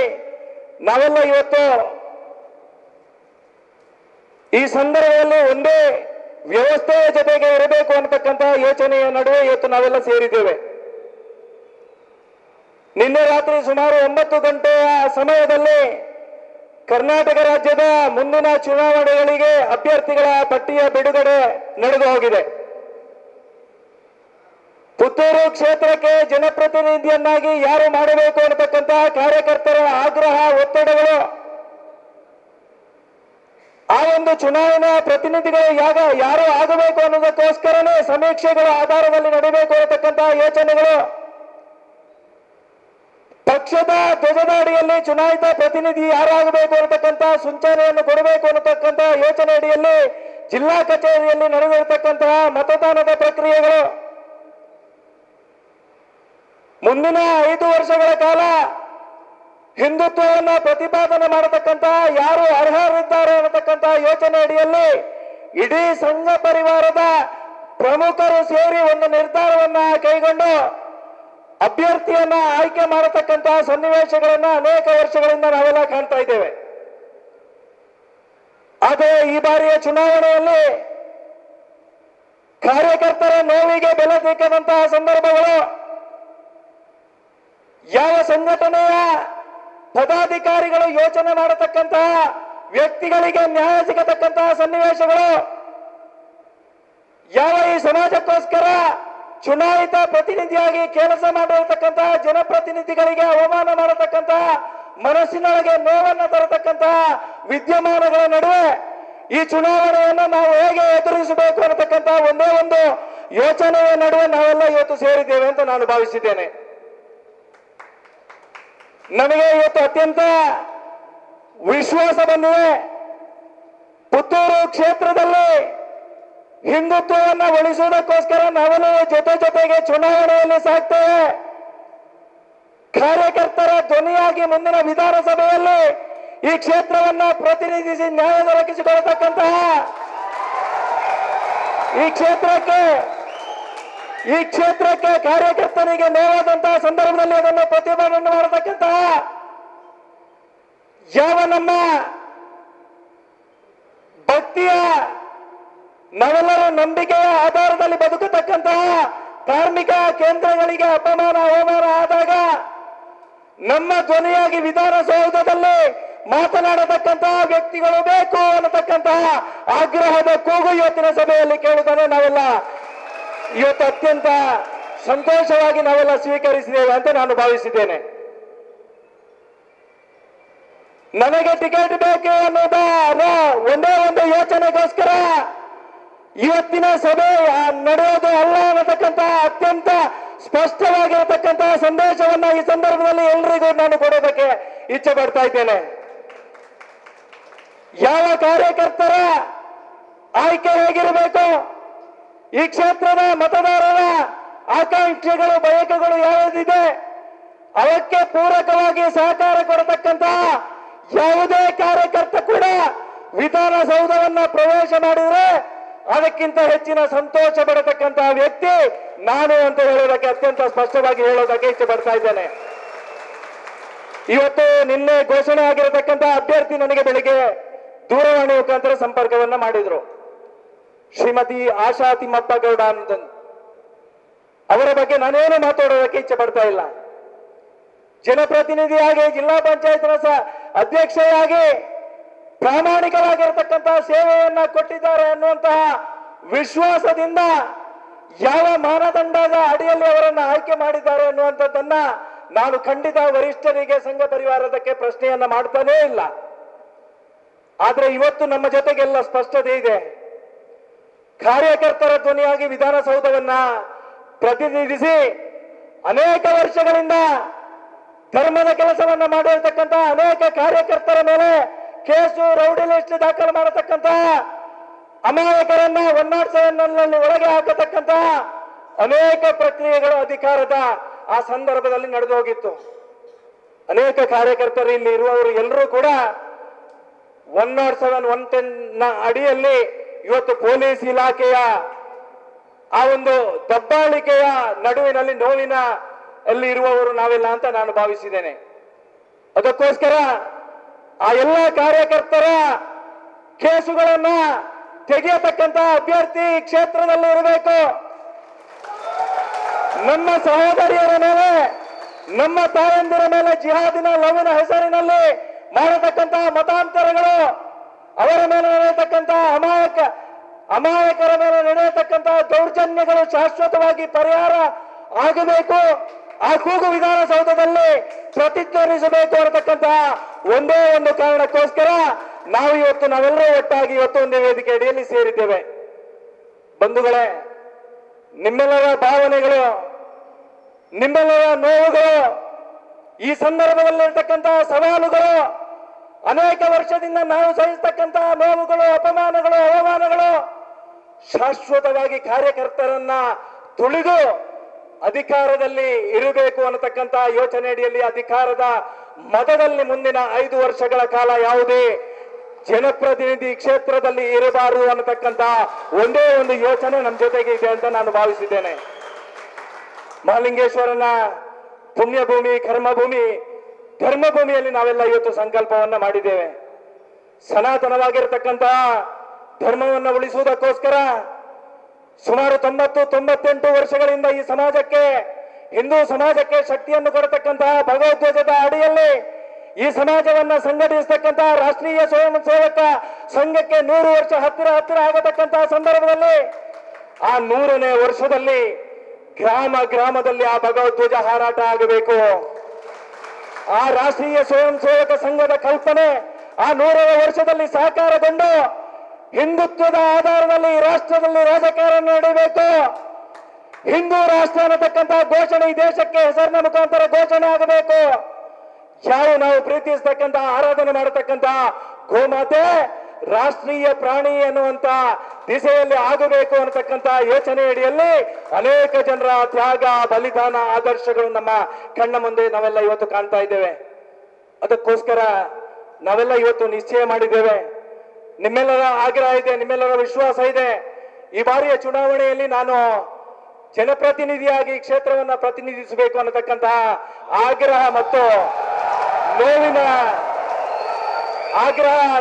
ನಾವೆಲ್ಲ ಇವತ್ತು ಈ ಸಂದರ್ಭದಲ್ಲಿ ಒಂದೇ ವ್ಯವಸ್ಥೆಯ ಜೊತೆಗೆ ಇರಬೇಕು ಅನ್ನತಕ್ಕಂತಹ ಯೋಚನೆಯ ನಡುವೆ ಇವತ್ತು ನಾವೆಲ್ಲ ಸೇರಿದ್ದೇವೆ. ನಿನ್ನೆ ರಾತ್ರಿ ಸುಮಾರು 9 ಗಂಟೆಯ ಸಮಯದಲ್ಲಿ ಕರ್ನಾಟಕ ರಾಜ್ಯದ ಮುಂದಿನ ಚುನಾವಣೆಗಳಿಗೆ ಅಭ್ಯರ್ಥಿಗಳ ಪಟ್ಟಿಯ ಬಿಡುಗಡೆ ನಡೆದು ಹೋಗಿದೆ. ಪುತ್ತೂರು ಕ್ಷೇತ್ರಕ್ಕೆ ಜನಪ್ರತಿನಿಧಿಯನ್ನಾಗಿ ಯಾರು ಮಾಡಬೇಕು ಅನ್ನತಕ್ಕಂತಹ ಕಾರ್ಯಕರ್ತರ ಆಗ್ರಹ, ಒತ್ತಡಗಳು, ಆ ಒಂದು ಚುನಾವಣಾ ಪ್ರತಿನಿಧಿಗಳು ಯಾರು ಆಗಬೇಕು ಅನ್ನೋದಕ್ಕೋಸ್ಕರನೇ ಸಮೀಕ್ಷೆಗಳ ಆಧಾರದಲ್ಲಿ ನಡೀಬೇಕು ಅನ್ನತಕ್ಕಂತಹ ಯೋಚನೆಗಳು ಪಕ್ಷದ ಧ್ವಜದ ಅಡಿಯಲ್ಲಿ ಚುನಾಯಿತ ಪ್ರತಿನಿಧಿ ಯಾರಾಗಬೇಕು ಅನ್ನತಕ್ಕಂಥ ಸೂಚನೆಯನ್ನು ಕೊಡಬೇಕು ಅನ್ನತಕ್ಕಂಥ ಯೋಚನೆ ಅಡಿಯಲ್ಲಿ ಜಿಲ್ಲಾ ಕಚೇರಿಯಲ್ಲಿ ನಡೆದಿರತಕ್ಕಂತಹ ಮತದಾನದ ಪ್ರಕ್ರಿಯೆಗಳು ಮುಂದಿನ 5 ವರ್ಷಗಳ ಕಾಲ ಹಿಂದುತ್ವವನ್ನು ಪ್ರತಿಪಾದನೆ ಮಾಡತಕ್ಕಂತ ಯಾರು ಅರ್ಹರಿದ್ದಾರೆ ಅನ್ನತಕ್ಕಂತ ಯೋಚನೆ ಅಡಿಯಲ್ಲಿ ಇಡೀ ಸಂಘ ಪರಿವಾರದ ಪ್ರಮುಖರು ಸೇರಿ ಒಂದು ನಿರ್ಧಾರವನ್ನ ಕೈಗೊಂಡು ಅಭ್ಯರ್ಥಿಯನ್ನ ಆಯ್ಕೆ ಮಾಡತಕ್ಕಂತಹ ಸನ್ನಿವೇಶಗಳನ್ನ ಅನೇಕ ವರ್ಷಗಳಿಂದ ನಾವೆಲ್ಲ ಕಾಣ್ತಾ ಇದ್ದೇವೆ. ಆದರೆ ಈ ಬಾರಿಯ ಚುನಾವಣೆಯಲ್ಲಿ ಕಾರ್ಯಕರ್ತರ ನೋವಿಗೆ ಬೆಲೆ ಸಿಕ್ಕದಂತಹ ಸಂದರ್ಭಗಳು, ಯಾವ ಸಂಘಟನೆಯ ಪದಾಧಿಕಾರಿಗಳು ಯೋಚನೆ ಮಾಡತಕ್ಕಂತಹ ವ್ಯಕ್ತಿಗಳಿಗೆ ನ್ಯಾಯ ಸಿಗತಕ್ಕಂತಹ ಸನ್ನಿವೇಶಗಳು, ಯಾವ ಈ ಸಮಾಜಕ್ಕೋಸ್ಕರ ಚುನಾಯಿತ ಪ್ರತಿನಿಧಿಯಾಗಿ ಕೆಲಸ ಮಾಡಿರತಕ್ಕಂತಹ ಜನಪ್ರತಿನಿಧಿಗಳಿಗೆ ಅವಮಾನ ಮಾಡತಕ್ಕಂತಹ ಮನಸ್ಸಿನೊಳಗೆ ನೋವನ್ನು ತರತಕ್ಕಂತಹ ವಿದ್ಯಮಾನಗಳ ನಡುವೆ ಈ ಚುನಾವಣೆಯನ್ನು ನಾವು ಹೇಗೆ ಎದುರಿಸಬೇಕು ಅನ್ನತಕ್ಕಂತಹ ಒಂದೇ ಒಂದು ಯೋಚನೆಯ ನಡುವೆ ನಾವೆಲ್ಲ ಇವತ್ತು ಸೇರಿದ್ದೇವೆ ಅಂತ ನಾನು ಭಾವಿಸಿದ್ದೇನೆ. ನಮಗೆ ಇವತ್ತು ಅತ್ಯಂತ ವಿಶ್ವಾಸ ಬಂದಿದೆ. ಪುತ್ತೂರು ಕ್ಷೇತ್ರದಲ್ಲಿ ಹಿಂದುತ್ವವನ್ನು ಉಳಿಸುವುದಕ್ಕೋಸ್ಕರ ನಾವೆಲ್ಲ ಜೊತೆಗೆ ಚುನಾವಣೆಯಲ್ಲಿ ಸಾಕ್ತೇವೆ. ಕಾರ್ಯಕರ್ತರ ಧ್ವನಿಯಾಗಿ ಮುಂದಿನ ವಿಧಾನಸಭೆಯಲ್ಲಿ ಈ ಕ್ಷೇತ್ರವನ್ನ ಪ್ರತಿನಿಧಿಸಿ ನ್ಯಾಯ ದೊರಕಿಸಿಕೊಳ್ಳತಕ್ಕಂತಹ ಈ ಕ್ಷೇತ್ರಕ್ಕೆ ಕಾರ್ಯಕರ್ತನಿಗೆ ನೋವಾದಂತಹ ಸಂದರ್ಭದಲ್ಲಿ ಅದನ್ನು ಪ್ರತಿಭಟನೆ ಮಾಡತಕ್ಕಂತಹ ಯಾವ ನಮ್ಮ ಭಕ್ತಿಯ ನಾವೆಲ್ಲರೂ ನಂಬಿಕೆಯ ಆಧಾರದಲ್ಲಿ ಬದುಕತಕ್ಕಂತಹ ಧಾರ್ಮಿಕ ಕೇಂದ್ರಗಳಿಗೆ ಅಪಮಾನ ಅವಮಾನ ಆದಾಗ ನಮ್ಮ ಧ್ವನಿಯಾಗಿ ವಿಧಾನಸೌಧದಲ್ಲಿ ಮಾತನಾಡತಕ್ಕಂತಹ ವ್ಯಕ್ತಿಗಳು ಬೇಕು ಅನ್ನತಕ್ಕಂತಹ ಆಗ್ರಹದ ಕೂಗು ಇವತ್ತಿನ ಸಭೆಯಲ್ಲಿ ಕೇಳುತ್ತಾನೆ ನಾವೆಲ್ಲ ಇವತ್ತು ಅತ್ಯಂತ ಸಂತೋಷವಾಗಿ ನಾವೆಲ್ಲ ಸ್ವೀಕರಿಸಿದ್ದೇವೆ ಅಂತ ನಾನು ಭಾವಿಸಿದ್ದೇನೆ. ನನಗೆ ಟಿಕೆಟ್ ಬೇಕು ಅನ್ನೋದ ಒಂದೇ ಒಂದು ಯೋಚನೆಗೋಸ್ಕರ ಇವತ್ತಿನ ಸಭೆ ನಡೆಯೋದು ಅಲ್ಲ ಅನ್ನತಕ್ಕಂಥ ಅತ್ಯಂತ ಸ್ಪಷ್ಟವಾಗಿರತಕ್ಕಂತಹ ಸಂದೇಶವನ್ನ ಈ ಸಂದರ್ಭದಲ್ಲಿ ಎಲ್ಲರಿಗೂ ನಾನು ಕೊಡೋದಕ್ಕೆ ಇಚ್ಛೆ ಪಡ್ತಾ ಇದ್ದೇನೆ. ಯಾವ ಕಾರ್ಯಕರ್ತರ ಆಯ್ಕೆ ಹೇಗಿರಬೇಕು, ಈ ಕ್ಷೇತ್ರದ ಮತದಾರರ ಆಕಾಂಕ್ಷೆಗಳು ಬಯಕೆಗಳು ಯಾವುದಿದೆ ಅವಕ್ಕೆ ಪೂರಕವಾಗಿ ಸಹಕಾರ ಕೊಡತಕ್ಕಂತಹ ಯಾವುದೇ ಕಾರ್ಯಕರ್ತ ಕೂಡ ವಿಧಾನಸೌಧವನ್ನ ಪ್ರವೇಶ ಮಾಡಿದ್ರೆ ಅದಕ್ಕಿಂತ ಹೆಚ್ಚಿನ ಸಂತೋಷ ಪಡತಕ್ಕಂತಹ ವ್ಯಕ್ತಿ ನಾನು ಅಂತ ಹೇಳೋದಕ್ಕೆ ಅತ್ಯಂತ ಸ್ಪಷ್ಟವಾಗಿ ಹೇಳೋದಕ್ಕೆ ಇಚ್ಛೆ ಪಡ್ತಾ ಇದ್ದೇನೆ. ಇವತ್ತು ನಿನ್ನೆ ಘೋಷಣೆ ಆಗಿರತಕ್ಕಂತಹ ಅಭ್ಯರ್ಥಿ ನನಗೆ ಬೆಳಿಗ್ಗೆ ದೂರವಾಣಿ ಮುಖಾಂತರ ಸಂಪರ್ಕವನ್ನ ಮಾಡಿದ್ರು. ಶ್ರೀಮತಿ ಆಶಾ ತಿಮ್ಮಪ್ಪ ಗೌಡ ಅಂತ ಅವರ ಬಗ್ಗೆ ನಾನೇನು ಮಾತಾಡೋದಕ್ಕೆ ಇಚ್ಛೆ ಪಡ್ತಾ ಇಲ್ಲ. ಜನಪ್ರತಿನಿಧಿಯಾಗಿ ಜಿಲ್ಲಾ ಪಂಚಾಯತ್ನ ಅಧ್ಯಕ್ಷೆಯಾಗಿ ಪ್ರಾಮಾಣಿಕವಾಗಿರತಕ್ಕಂತಹ ಸೇವೆಯನ್ನ ಕೊಟ್ಟಿದ್ದಾರೆ ಅನ್ನುವಂತಹ ವಿಶ್ವಾಸದಿಂದ ಯಾವ ಮಾನದಂಡದ ಅಡಿಯಲ್ಲಿ ಅವರನ್ನು ಆಯ್ಕೆ ಮಾಡಿದ್ದಾರೆ ಅನ್ನುವಂಥದ್ದನ್ನ ನಾನು ಖಂಡಿತ ವರಿಷ್ಠರಿಗೆ ಸಂಘ ಪರಿವಾರದಕ್ಕೆ ಪ್ರಶ್ನೆಯನ್ನ ಮಾಡ್ತಾನೇ ಇಲ್ಲ. ಆದ್ರೆ ಇವತ್ತು ನಮ್ಮ ಜೊತೆಗೆಲ್ಲ ಸ್ಪಷ್ಟತೆ ಇದೆ. ಕಾರ್ಯಕರ್ತರ ಧ್ವನಿಯಾಗಿ ವಿಧಾನಸೌಧವನ್ನ ಪ್ರತಿನಿಧಿಸಿ ಅನೇಕ ವರ್ಷಗಳಿಂದ ಧರ್ಮದ ಕೆಲಸವನ್ನ ಮಾಡಿರತಕ್ಕಂತ ಅನೇಕ ಕಾರ್ಯಕರ್ತರ ಮೇಲೆ ಕೇಸು ರೌಡಿ ಲಿಸ್ಟ್ ದಾಖಲು ಮಾಡತಕ್ಕಂತ ಅಮಾಯಕರನ್ನ 107 ಒಳಗೆ ಹಾಕತಕ್ಕಂತ ಅನೇಕ ಪ್ರಕ್ರಿಯೆಗಳು ಅಧಿಕಾರದ ಆ ಸಂದರ್ಭದಲ್ಲಿ ನಡೆದು ಹೋಗಿತ್ತು. ಅನೇಕ ಕಾರ್ಯಕರ್ತರು ಇಲ್ಲಿ ಇರುವವರು ಎಲ್ಲರೂ ಕೂಡ 107, 110 ಅಡಿಯಲ್ಲಿ ಇವತ್ತು ಪೊಲೀಸ್ ಇಲಾಖೆಯ ಆ ಒಂದು ದಬ್ಬಾಳಿಕೆಯ ನಡುವಿನಲ್ಲಿ ನೋವಿನ ಅಲ್ಲಿ ಇರುವವರು ನಾವೆಲ್ಲ ಅಂತ ನಾನು ಭಾವಿಸಿದ್ದೇನೆ. ಅದಕ್ಕೋಸ್ಕರ ಆ ಎಲ್ಲ ಕಾರ್ಯಕರ್ತರ ಕೇಸುಗಳನ್ನ ತೆಗೆಯತಕ್ಕಂತ ಅಭ್ಯರ್ಥಿ ಕ್ಷೇತ್ರದಲ್ಲಿ ಇರಬೇಕು. ನಮ್ಮ ಸಹೋದರಿಯರ ಮೇಲೆ, ನಮ್ಮ ತಾಯಂದಿರ ಮೇಲೆ ಜಿಹಾದಿನ ಲವಿನ ಹೆಸರಿನಲ್ಲಿ ಮಾಡತಕ್ಕಂತಹ ಮತಾಂತರಗಳು, ಅವರ ಮೇಲೆ ನಡೆಯತಕ್ಕಂತಹ ಅಮಾಯಕರ ಮೇಲೆ ನಡೆಯತಕ್ಕಂತಹ ದೌರ್ಜನ್ಯಗಳು ಶಾಶ್ವತವಾಗಿ ಪರಿಹಾರ ಆಗಬೇಕು. ಆ ಕೂಗು ವಿಧಾನಸೌಧದಲ್ಲಿ ಪ್ರತಿಧ್ವನಿಸಬೇಕು ಅನ್ನತಕ್ಕಂತಹ ಒಂದೇ ಒಂದು ಕಾರಣಕ್ಕೋಸ್ಕರ ನಾವೆಲ್ಲರೂ ಒಟ್ಟಾಗಿ ಇವತ್ತು ಒಂದು ವೇದಿಕೆ ಅಡಿಯಲ್ಲಿ ಸೇರಿದ್ದೇವೆ. ಬಂಧುಗಳೇ, ನಿಮ್ಮೆಲ್ಲರ ಭಾವನೆಗಳು, ನಿಮ್ಮೆಲ್ಲರ ನೋವುಗಳು ಈ ಸಂದರ್ಭದಲ್ಲಿರ್ತಕ್ಕಂತಹ ಸವಾಲುಗಳು, ಅನೇಕ ವರ್ಷದಿಂದ ನಾವು ಸಹಿಸ್ತಕ್ಕಂತಹ ನೋವುಗಳು, ಅಪಮಾನಗಳು, ಅವಮಾನಗಳು ಶಾಶ್ವತವಾಗಿ ಕಾರ್ಯಕರ್ತರನ್ನ ತುಳಿದು ಅಧಿಕಾರದಲ್ಲಿ ಇರಬೇಕು ಅನ್ನತಕ್ಕಂತ ಯೋಚನೆ ಅಡಿಯಲ್ಲಿ ಅಧಿಕಾರದ ಮತದಲ್ಲಿ ಮುಂದಿನ 5 ವರ್ಷಗಳ ಕಾಲ ಯಾವುದೇ ಜನಪ್ರತಿನಿಧಿ ಕ್ಷೇತ್ರದಲ್ಲಿ ಇರಬಾರದು ಅನ್ನತಕ್ಕಂತ ಒಂದೇ ಒಂದು ಯೋಚನೆ ನಮ್ಮ ಜೊತೆಗೆ ಇದೆ ಅಂತ ನಾನು ಭಾವಿಸಿದ್ದೇನೆ. ಮಹಾಲಿಂಗೇಶ್ವರನ ಪುಣ್ಯಭೂಮಿ, ಕರ್ಮಭೂಮಿ, ಧರ್ಮಭೂಮಿಯಲ್ಲಿ ನಾವೆಲ್ಲ ಇವತ್ತು ಸಂಕಲ್ಪವನ್ನ ಮಾಡಿದ್ದೇವೆ. ಸನಾತನವಾಗಿರತಕ್ಕಂತಹ ಧರ್ಮವನ್ನು ಉಳಿಸುವುದಕ್ಕೋಸ್ಕರ ಸುಮಾರು 98 ವರ್ಷಗಳಿಂದ ಈ ಸಮಾಜಕ್ಕೆ, ಹಿಂದೂ ಸಮಾಜಕ್ಕೆ ಶಕ್ತಿಯನ್ನು ಕೊಡತಕ್ಕಂತಹ ಭಗವದ್ವಜದ ಅಡಿಯಲ್ಲಿ ಈ ಸಮಾಜವನ್ನ ಸಂಘಟಿಸತಕ್ಕಂತಹ ರಾಷ್ಟ್ರೀಯ ಸ್ವಯಂ ಸೇವಕ ಸಂಘಕ್ಕೆ 100 ವರ್ಷ ಹತ್ತಿರ ಆಗತಕ್ಕಂತಹ ಸಂದರ್ಭದಲ್ಲಿ ಆ 100ನೇ ವರ್ಷದಲ್ಲಿ ಗ್ರಾಮ ಗ್ರಾಮದಲ್ಲಿ ಆ ಭಗವದ್ವಜ ಹಾರಾಟ ಆಗಬೇಕು. ಆ ರಾಷ್ಟ್ರೀಯ ಸ್ವಯಂ ಸೇವಕ ಸಂಘದ ಕಲ್ಪನೆ ಆ 100ನೇ ವರ್ಷದಲ್ಲಿ ಸಾಕಾರಗೊಂಡು ಹಿಂದುತ್ವದ ಆಧಾರದಲ್ಲಿ ರಾಷ್ಟ್ರದಲ್ಲಿ ರಾಜಕಾರಣ ನಡೆಯಬೇಕು. ಹಿಂದೂ ರಾಷ್ಟ್ರ ಅನ್ನತಕ್ಕಂತಹ ಘೋಷಣೆ ಈ ದೇಶಕ್ಕೆ ಹೆಸರಿನ ಮುಖಾಂತರ ಘೋಷಣೆ ಆಗಬೇಕು. ನಾವು ಪ್ರೀತಿಸತಕ್ಕಂತಹ, ಆರಾಧನೆ ಮಾಡತಕ್ಕಂತಹ ಗೋಮಾತೆ ರಾಷ್ಟ್ರೀಯ ಪ್ರಾಣಿ ಎನ್ನುವಂತ ದಿಸೆಯಲ್ಲಿ ಆಗಬೇಕು ಅನ್ನತಕ್ಕಂತ ಯೋಚನೆ ಅಡಿಯಲ್ಲಿ ಅನೇಕ ಜನರ ತ್ಯಾಗ, ಬಲಿದಾನ, ಆದರ್ಶಗಳು ನಮ್ಮ ಕಣ್ಣ ಮುಂದೆ ನಾವೆಲ್ಲ ಇವತ್ತು ಕಾಣ್ತಾ ಇದ್ದೇವೆ. ಅದಕ್ಕೋಸ್ಕರ ನಾವೆಲ್ಲ ಇವತ್ತು ನಿಶ್ಚಯ ಮಾಡಿದ್ದೇವೆ. ನಿಮ್ಮೆಲ್ಲರ ಆಗ್ರಹ ಇದೆ, ನಿಮ್ಮೆಲ್ಲರ ವಿಶ್ವಾಸ ಇದೆ. ಈ ಬಾರಿಯ ಚುನಾವಣೆಯಲ್ಲಿ ನಾನು ಜನಪ್ರತಿನಿಧಿಯಾಗಿ ಕ್ಷೇತ್ರವನ್ನ ಪ್ರತಿನಿಧಿಸಬೇಕು ಅನ್ನತಕ್ಕಂತಹ ಆಗ್ರಹ ಮತ್ತು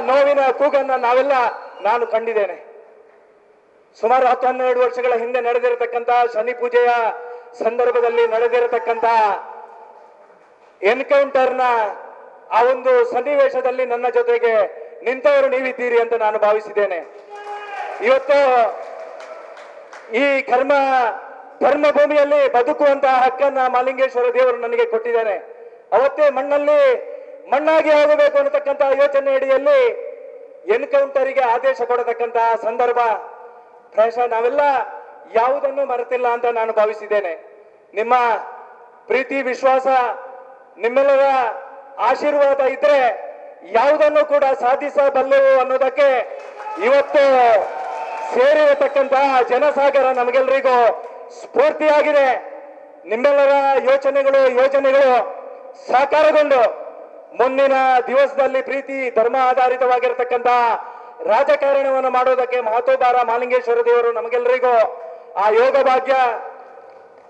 ನೋವಿನ ಕೂಗನ್ನ ನಾನು ಕಂಡಿದ್ದೇನೆ. ಸುಮಾರು 10-12 ವರ್ಷಗಳ ಹಿಂದೆ ನಡೆದಿರತಕ್ಕಂತಹ ಶನಿ ಪೂಜೆಯ ಸಂದರ್ಭದಲ್ಲಿ ನಡೆದಿರತಕ್ಕಂತಹ ಎನ್ಕೌಂಟರ್ನ ಆ ಒಂದು ಸನ್ನಿವೇಶದಲ್ಲಿ ನನ್ನ ಜೊತೆಗೆ ನಿಂತವರು ನೀವಿದ್ದೀರಿ ಅಂತ ನಾನು ಭಾವಿಸಿದ್ದೇನೆ. ಇವತ್ತು ಈ ಧರ್ಮಭೂಮಿಯಲ್ಲಿ ಬದುಕುವಂತಹ ಹಕ್ಕನ್ನ ಮಹಾಲಿಂಗೇಶ್ವರ ದೇವರು ನನಗೆ ಕೊಟ್ಟಿದ್ದಾನೆ. ಅವತ್ತೇ ಮಣ್ಣಾಗಿ ಹೋಗಬೇಕು ಅನ್ನತಕ್ಕಂತಹ ಯೋಚನೆ ಅಡಿಯಲ್ಲಿ ಎನ್ಕೌಂಟರಿಗೆ ಆದೇಶ ಕೊಡತಕ್ಕಂತಹ ಸಂದರ್ಭ ಪ್ರಾಯಶಃ ನಾವೆಲ್ಲ ಯಾವುದನ್ನು ಮರೆತಿಲ್ಲ ಅಂತ ನಾನು ಭಾವಿಸಿದ್ದೇನೆ. ನಿಮ್ಮ ಪ್ರೀತಿ, ವಿಶ್ವಾಸ, ನಿಮ್ಮೆಲ್ಲರ ಆಶೀರ್ವಾದ ಇದ್ರೆ ಯಾವುದನ್ನು ಕೂಡ ಸಾಧಿಸಬಲ್ಲೆವು ಅನ್ನೋದಕ್ಕೆ ಇವತ್ತು ಸೇರಿರತಕ್ಕಂತಹ ಜನಸಾಗರ ನಮಗೆಲ್ಲರಿಗೂ ಸ್ಫೂರ್ತಿಯಾಗಿದೆ. ನಿಮ್ಮೆಲ್ಲರ ಯೋಜನೆಗಳು ಸಾಕಾರಗೊಂಡು ಮುಂದಿನ ದಿವಸದಲ್ಲಿ ಪ್ರೀತಿ, ಧರ್ಮ ಆಧಾರಿತವಾಗಿರತಕ್ಕಂತಹ ರಾಜಕಾರಣವನ್ನು ಮಾಡೋದಕ್ಕೆ ಮಹತೋಬಾರ ಮಹಾಲಿಂಗೇಶ್ವರ ದೇವರು ನಮಗೆಲ್ಲರಿಗೂ ಆ ಯೋಗ ಭಾಗ್ಯ,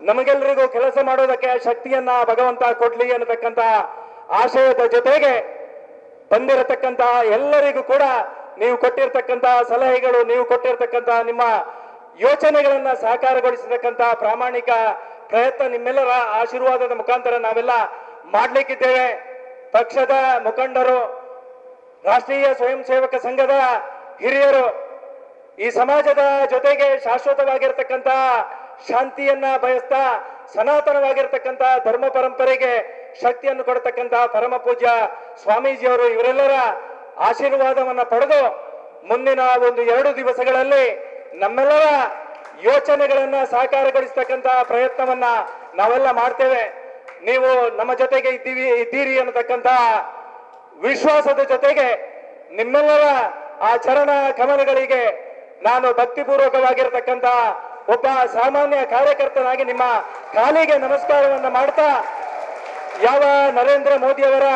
ನಮಗೆಲ್ಲರಿಗೂ ಕೆಲಸ ಮಾಡೋದಕ್ಕೆ ಶಕ್ತಿಯನ್ನ ಭಗವಂತ ಕೊಡ್ಲಿ ಅನ್ನತಕ್ಕಂತ ಆಶಯದ ಜೊತೆಗೆ ಬಂದಿರತಕ್ಕಂತಹ ಎಲ್ಲರಿಗೂ ಕೂಡ ನೀವು ಕೊಟ್ಟಿರ್ತಕ್ಕಂತಹ ಸಲಹೆಗಳು, ನೀವು ಕೊಟ್ಟಿರ್ತಕ್ಕಂತಹ ನಿಮ್ಮ ಯೋಚನೆಗಳನ್ನ ಸಾಕಾರಗೊಳಿಸತಕ್ಕಂತಹ ಪ್ರಾಮಾಣಿಕ ಪ್ರಯತ್ನ ನಿಮ್ಮೆಲ್ಲರ ಆಶೀರ್ವಾದದ ಮುಖಾಂತರ ನಾವೆಲ್ಲ ಮಾಡ್ಲಿಕ್ಕಿದ್ದೇವೆ. ಪಕ್ಷದ ಮುಖಂಡರು, ರಾಷ್ಟ್ರೀಯ ಸ್ವಯಂ ಸೇವಕ ಸಂಘದ ಹಿರಿಯರು ಈ ಸಮಾಜದ ಜೊತೆಗೆ ಶಾಶ್ವತವಾಗಿರ್ತಕ್ಕಂತಹ ಶಾಂತಿಯನ್ನ ಬಯಸ್ತಾ ಸನಾತನವಾಗಿರ್ತಕ್ಕಂತಹ ಧರ್ಮ ಪರಂಪರೆಗೆ ಶಕ್ತಿಯನ್ನು ಕೊಡತಕ್ಕಂತಹ ಪರಮ ಪೂಜ್ಯ ಸ್ವಾಮೀಜಿಯವರು ಇವರೆಲ್ಲರ ಆಶೀರ್ವಾದವನ್ನ ಪಡೆದು ಮುಂದಿನ ಒಂದು 2 ದಿವಸಗಳಲ್ಲಿ ನಮ್ಮೆಲ್ಲರ ಯೋಚನೆಗಳನ್ನ ಸಾಕಾರಗೊಳಿಸತಕ್ಕಂತಹ ಪ್ರಯತ್ನವನ್ನ ನಾವೆಲ್ಲ ಮಾಡ್ತೇವೆ. ನೀವು ನಮ್ಮ ಜೊತೆಗೆ ಇದ್ದೀರಿ ಅನ್ನತಕ್ಕಂತಹ ವಿಶ್ವಾಸದ ಜೊತೆಗೆ ನಿಮ್ಮೆಲ್ಲರ ಆ ಚರಣ ಕಮಲಗಳಿಗೆ ನಾನು ಭಕ್ತಿಪೂರ್ವಕವಾಗಿರತಕ್ಕಂತಹ ಒಬ್ಬ ಸಾಮಾನ್ಯ ಕಾರ್ಯಕರ್ತನಾಗಿ ನಿಮ್ಮ ಕಾಲಿಗೆ ನಮಸ್ಕಾರವನ್ನ ಮಾಡ್ತಾ, ಯಾವ ನರೇಂದ್ರ ಮೋದಿಯವರ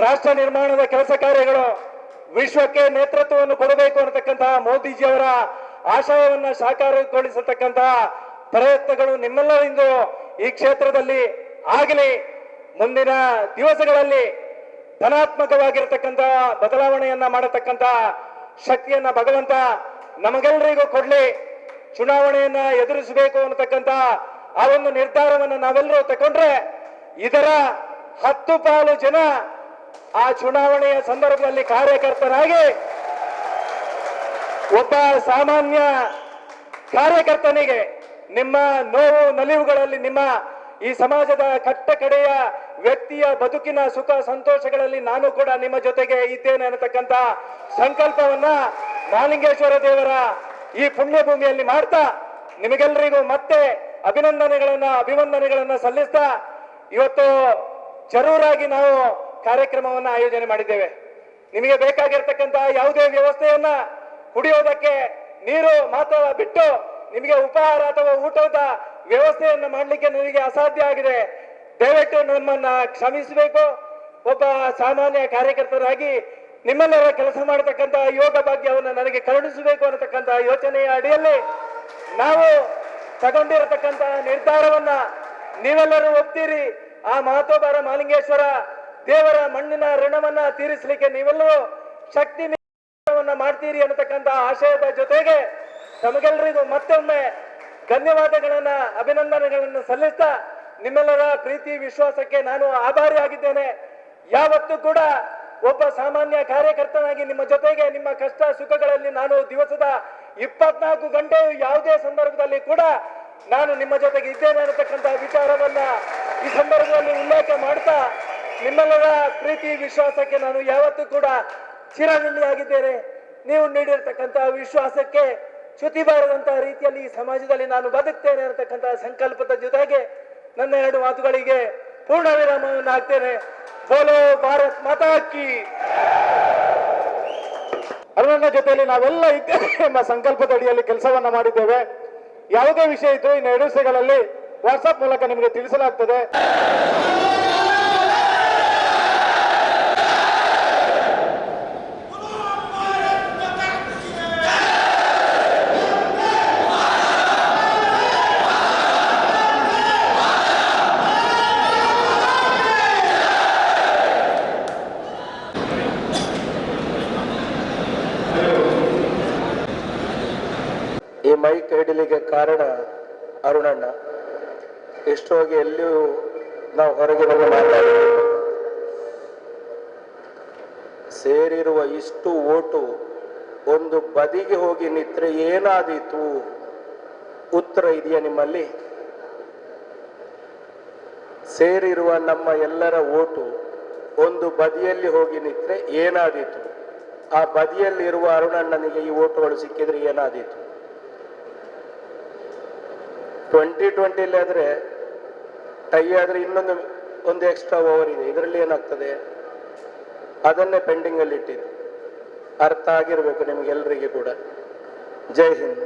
ರಾಷ್ಟ್ರ ನಿರ್ಮಾಣದ ಕೆಲಸ ಕಾರ್ಯಗಳು ವಿಶ್ವಕ್ಕೆ ನೇತೃತ್ವವನ್ನು ಕೊಡಬೇಕು ಅನ್ನತಕ್ಕಂತಹ ಮೋದಿಜಿಯವರ ಆಶಯವನ್ನ ಸಾಕಾರಗೊಳಿಸತಕ್ಕಂತಹ ಪ್ರಯತ್ನಗಳು ನಿಮ್ಮೆಲ್ಲರಿಂದ ಈ ಕ್ಷೇತ್ರದಲ್ಲಿ ಆಗಲಿ. ಮುಂದಿನ ದಿವಸಗಳಲ್ಲಿ ಧನಾತ್ಮಕವಾಗಿರತಕ್ಕಂತಹ ಬದಲಾವಣೆಯನ್ನ ಮಾಡತಕ್ಕಂತಹ ಶಕ್ತಿಯನ್ನ ಭಗವಂತ ನಮಗೆಲ್ಲರಿಗೂ ಕೊಡ್ಲಿ. ಚುನಾವಣೆಯನ್ನ ಎದುರಿಸಬೇಕು ಅನ್ನತಕ್ಕಂತ ಆ ಒಂದು ನಿರ್ಧಾರವನ್ನು ನಾವೆಲ್ಲರೂ ತಗೊಂಡ್ರೆ ಇದರ 10 ಪಾಲು ಜನ ಆ ಚುನಾವಣೆಯ ಸಂದರ್ಭದಲ್ಲಿ ಕಾರ್ಯಕರ್ತರಾಗಿ ಒಬ್ಬ ಸಾಮಾನ್ಯ ಕಾರ್ಯಕರ್ತನಿಗೆ ನಿಮ್ಮ ನೋವು ನಲಿವುಗಳಲ್ಲಿ, ನಿಮ್ಮ ಈ ಸಮಾಜದ ಕಟ್ಟ ಕಡೆಯ ವ್ಯಕ್ತಿಯ ಬದುಕಿನ ಸುಖ ಸಂತೋಷಗಳಲ್ಲಿ ನಾನು ಕೂಡ ನಿಮ್ಮ ಜೊತೆಗೆ ಇದ್ದೇನೆ ಅನ್ನತಕ್ಕಂತ ಸಂಕಲ್ಪವನ್ನ ಮಹಾಲಿಂಗೇಶ್ವರ ದೇವರ ಈ ಪುಣ್ಯಭೂಮಿಯಲ್ಲಿ ಮಾಡ್ತಾ ನಿಮಗೆಲ್ಲರಿಗೂ ಮತ್ತೆ ಅಭಿನಂದನೆಗಳನ್ನ ಸಲ್ಲಿಸ್ತಾ, ಇವತ್ತು ಜರೂರಾಗಿ ನಾವು ಕಾರ್ಯಕ್ರಮವನ್ನು ಆಯೋಜನೆ ಮಾಡಿದ್ದೇವೆ. ನಿಮಗೆ ಬೇಕಾಗಿರ್ತಕ್ಕಂಥ ಯಾವುದೇ ವ್ಯವಸ್ಥೆಯನ್ನ ಕುಡಿಯೋದಕ್ಕೆ ನೀರು ಮಾತ್ರ ಬಿಟ್ಟು ನಿಮಗೆ ಉಪಹಾರ ಅಥವಾ ಊಟದ ವ್ಯವಸ್ಥೆಯನ್ನು ಮಾಡಲಿಕ್ಕೆ ನನಗೆ ಅಸಾಧ್ಯ ಆಗಿದೆ. ದಯವಿಟ್ಟು ನಮ್ಮನ್ನ ಕ್ಷಮಿಸಬೇಕು. ಒಬ್ಬ ಸಾಮಾನ್ಯ ಕಾರ್ಯಕರ್ತರಾಗಿ ನಿಮ್ಮೆಲ್ಲರ ಕೆಲಸ ಮಾಡತಕ್ಕಂಥ ಯೋಗ ಭಾಗ್ಯವನ್ನು ನನಗೆ ಕರುಣಿಸಬೇಕು ಅನ್ನತಕ್ಕಂಥ ಯೋಚನೆಯ ಅಡಿಯಲ್ಲಿ ನಾವು ತಗೊಂಡಿರತಕ್ಕಂಥ ನಿರ್ಧಾರವನ್ನ ನೀವೆಲ್ಲರೂ ಒಪ್ತೀರಿ. ಆ ಮಹತೋಬಾರ ಮಾಲಿಂಗೇಶ್ವರ ದೇವರ ಮಣ್ಣಿನ ಋಣವನ್ನ ತೀರಿಸಲಿಕ್ಕೆ ನೀವೆಲ್ಲರೂ ಶಕ್ತಿ ಮಾಡ್ತೀರಿ ಅನ್ನತಕ್ಕಂಥ ಆಶಯದ ಜೊತೆಗೆ ತಮಗೆಲ್ಲರಿಗೂ ಮತ್ತೊಮ್ಮೆ ಧನ್ಯವಾದಗಳನ್ನ ಅಭಿನಂದನೆಗಳನ್ನು ಸಲ್ಲಿಸ್ತಾ ನಿಮ್ಮೆಲ್ಲರ ಪ್ರೀತಿ ವಿಶ್ವಾಸಕ್ಕೆ ನಾನು ಆಭಾರಿಯಾಗಿದ್ದೇನೆ. ಯಾವತ್ತೂ ಕೂಡ ಒಬ್ಬ ಸಾಮಾನ್ಯ ಕಾರ್ಯಕರ್ತನಾಗಿ ನಿಮ್ಮ ಜೊತೆಗೆ ನಿಮ್ಮ ಕಷ್ಟ ಸುಖಗಳಲ್ಲಿ ನಾನು ದಿವಸದ 24 ಗಂಟೆಯು ಯಾವುದೇ ಸಂದರ್ಭದಲ್ಲಿ ಕೂಡ ನಾನು ನಿಮ್ಮ ಜೊತೆಗೆ ಇದ್ದೇನೆ ಅನ್ನತಕ್ಕಂಥ ವಿಚಾರವನ್ನ ಈ ಸಂದರ್ಭದಲ್ಲಿ ಉಲ್ಲೇಖ ಮಾಡ್ತಾ ನಿಮ್ಮೆಲ್ಲರ ಪ್ರೀತಿ ವಿಶ್ವಾಸಕ್ಕೆ ನಾನು ಯಾವತ್ತೂ ಕೂಡ ಚಿರಋಣಿಯಾಗಿದ್ದೇನೆ. ನೀವು ನೀಡಿರ್ತಕ್ಕಂಥ ವಿಶ್ವಾಸಕ್ಕೆ ಚ್ಯುತಿ ಬಾರದಂತಹ ರೀತಿಯಲ್ಲಿ ಈ ಸಮಾಜದಲ್ಲಿ ನಾನು ಬದುಕ್ತೇನೆ ಅನ್ನತಕ್ಕಂಥ ಸಂಕಲ್ಪದ ಜೊತೆಗೆ ನನ್ನ 2 ಮಾತುಗಳಿಗೆ ಪೂರ್ಣ ವಿರಾಮವನ್ನು ಹಾಕ್ತೇನೆ. ಬೋಲೋ ಭಾರತ್ ಮಾತಾ ಕಿ. ಅರುಣನ ಜೊತೆಯಲ್ಲಿ ನಾವೆಲ್ಲ ಇದ್ದೇವೆ ಎಂಬ ಸಂಕಲ್ಪದ ಅಡಿಯಲ್ಲಿ ಕೆಲಸವನ್ನ ಮಾಡಿದ್ದೇವೆ. ಯಾವುದೇ ವಿಷಯ ಇದ್ದು ಇನ್ನು 2 ದಿವಸಗಳಲ್ಲಿ ವಾಟ್ಸ್ಆಪ್ ಮೂಲಕ ನಿಮಗೆ ತಿಳಿಸಲಾಗ್ತದೆ. ಈ ಮೈಕ್ ಹಿಡಿಲಿಕ್ಕೆ ಕಾರಣ ಅರುಣಣ್ಣ. ಇಷ್ಟೊಳಗೆ ಎಲ್ಲಿಯೂ ನಾವು ಹೊರಗೆ ಬಂದು ಮಾತಾಡಬೇಕು. ಸೇರಿರುವ ಇಷ್ಟು ಓಟು ಒಂದು ಬದಿಗೆ ಹೋಗಿ ನಿಂತರೆ ಏನಾದೀತು? ಉತ್ತರ ಇದೆಯಾ ನಿಮ್ಮಲ್ಲಿ? ಸೇರಿರುವ ನಮ್ಮ ಎಲ್ಲರ ಓಟು ಒಂದು ಬದಿಯಲ್ಲಿ ಹೋಗಿ ನಿಂತರೆ ಏನಾದೀತು? ಆ ಬದಿಯಲ್ಲಿರುವ ಅರುಣಣ್ಣನಿಗೆ ಈ ಓಟುಗಳು ಸಿಕ್ಕಿದ್ರೆ ಏನಾದೀತು? 2020 ಆದರೆ ಟೈ ಆದರೆ ಒಂದು ಎಕ್ಸ್ಟ್ರಾ ಓವರ್ ಇದೆ. ಇದರಲ್ಲಿ ಏನಾಗ್ತದೆ? ಅದನ್ನೇ ಪೆಂಡಿಂಗ್ ಅಲ್ಲಿ ಇಟ್ಟಿದೆ. ಅರ್ಥ ಆಗಿರಬೇಕು ನಿಮಗೆಲ್ಲರಿಗೆ ಕೂಡ. ಜೈ ಹಿಂದ್.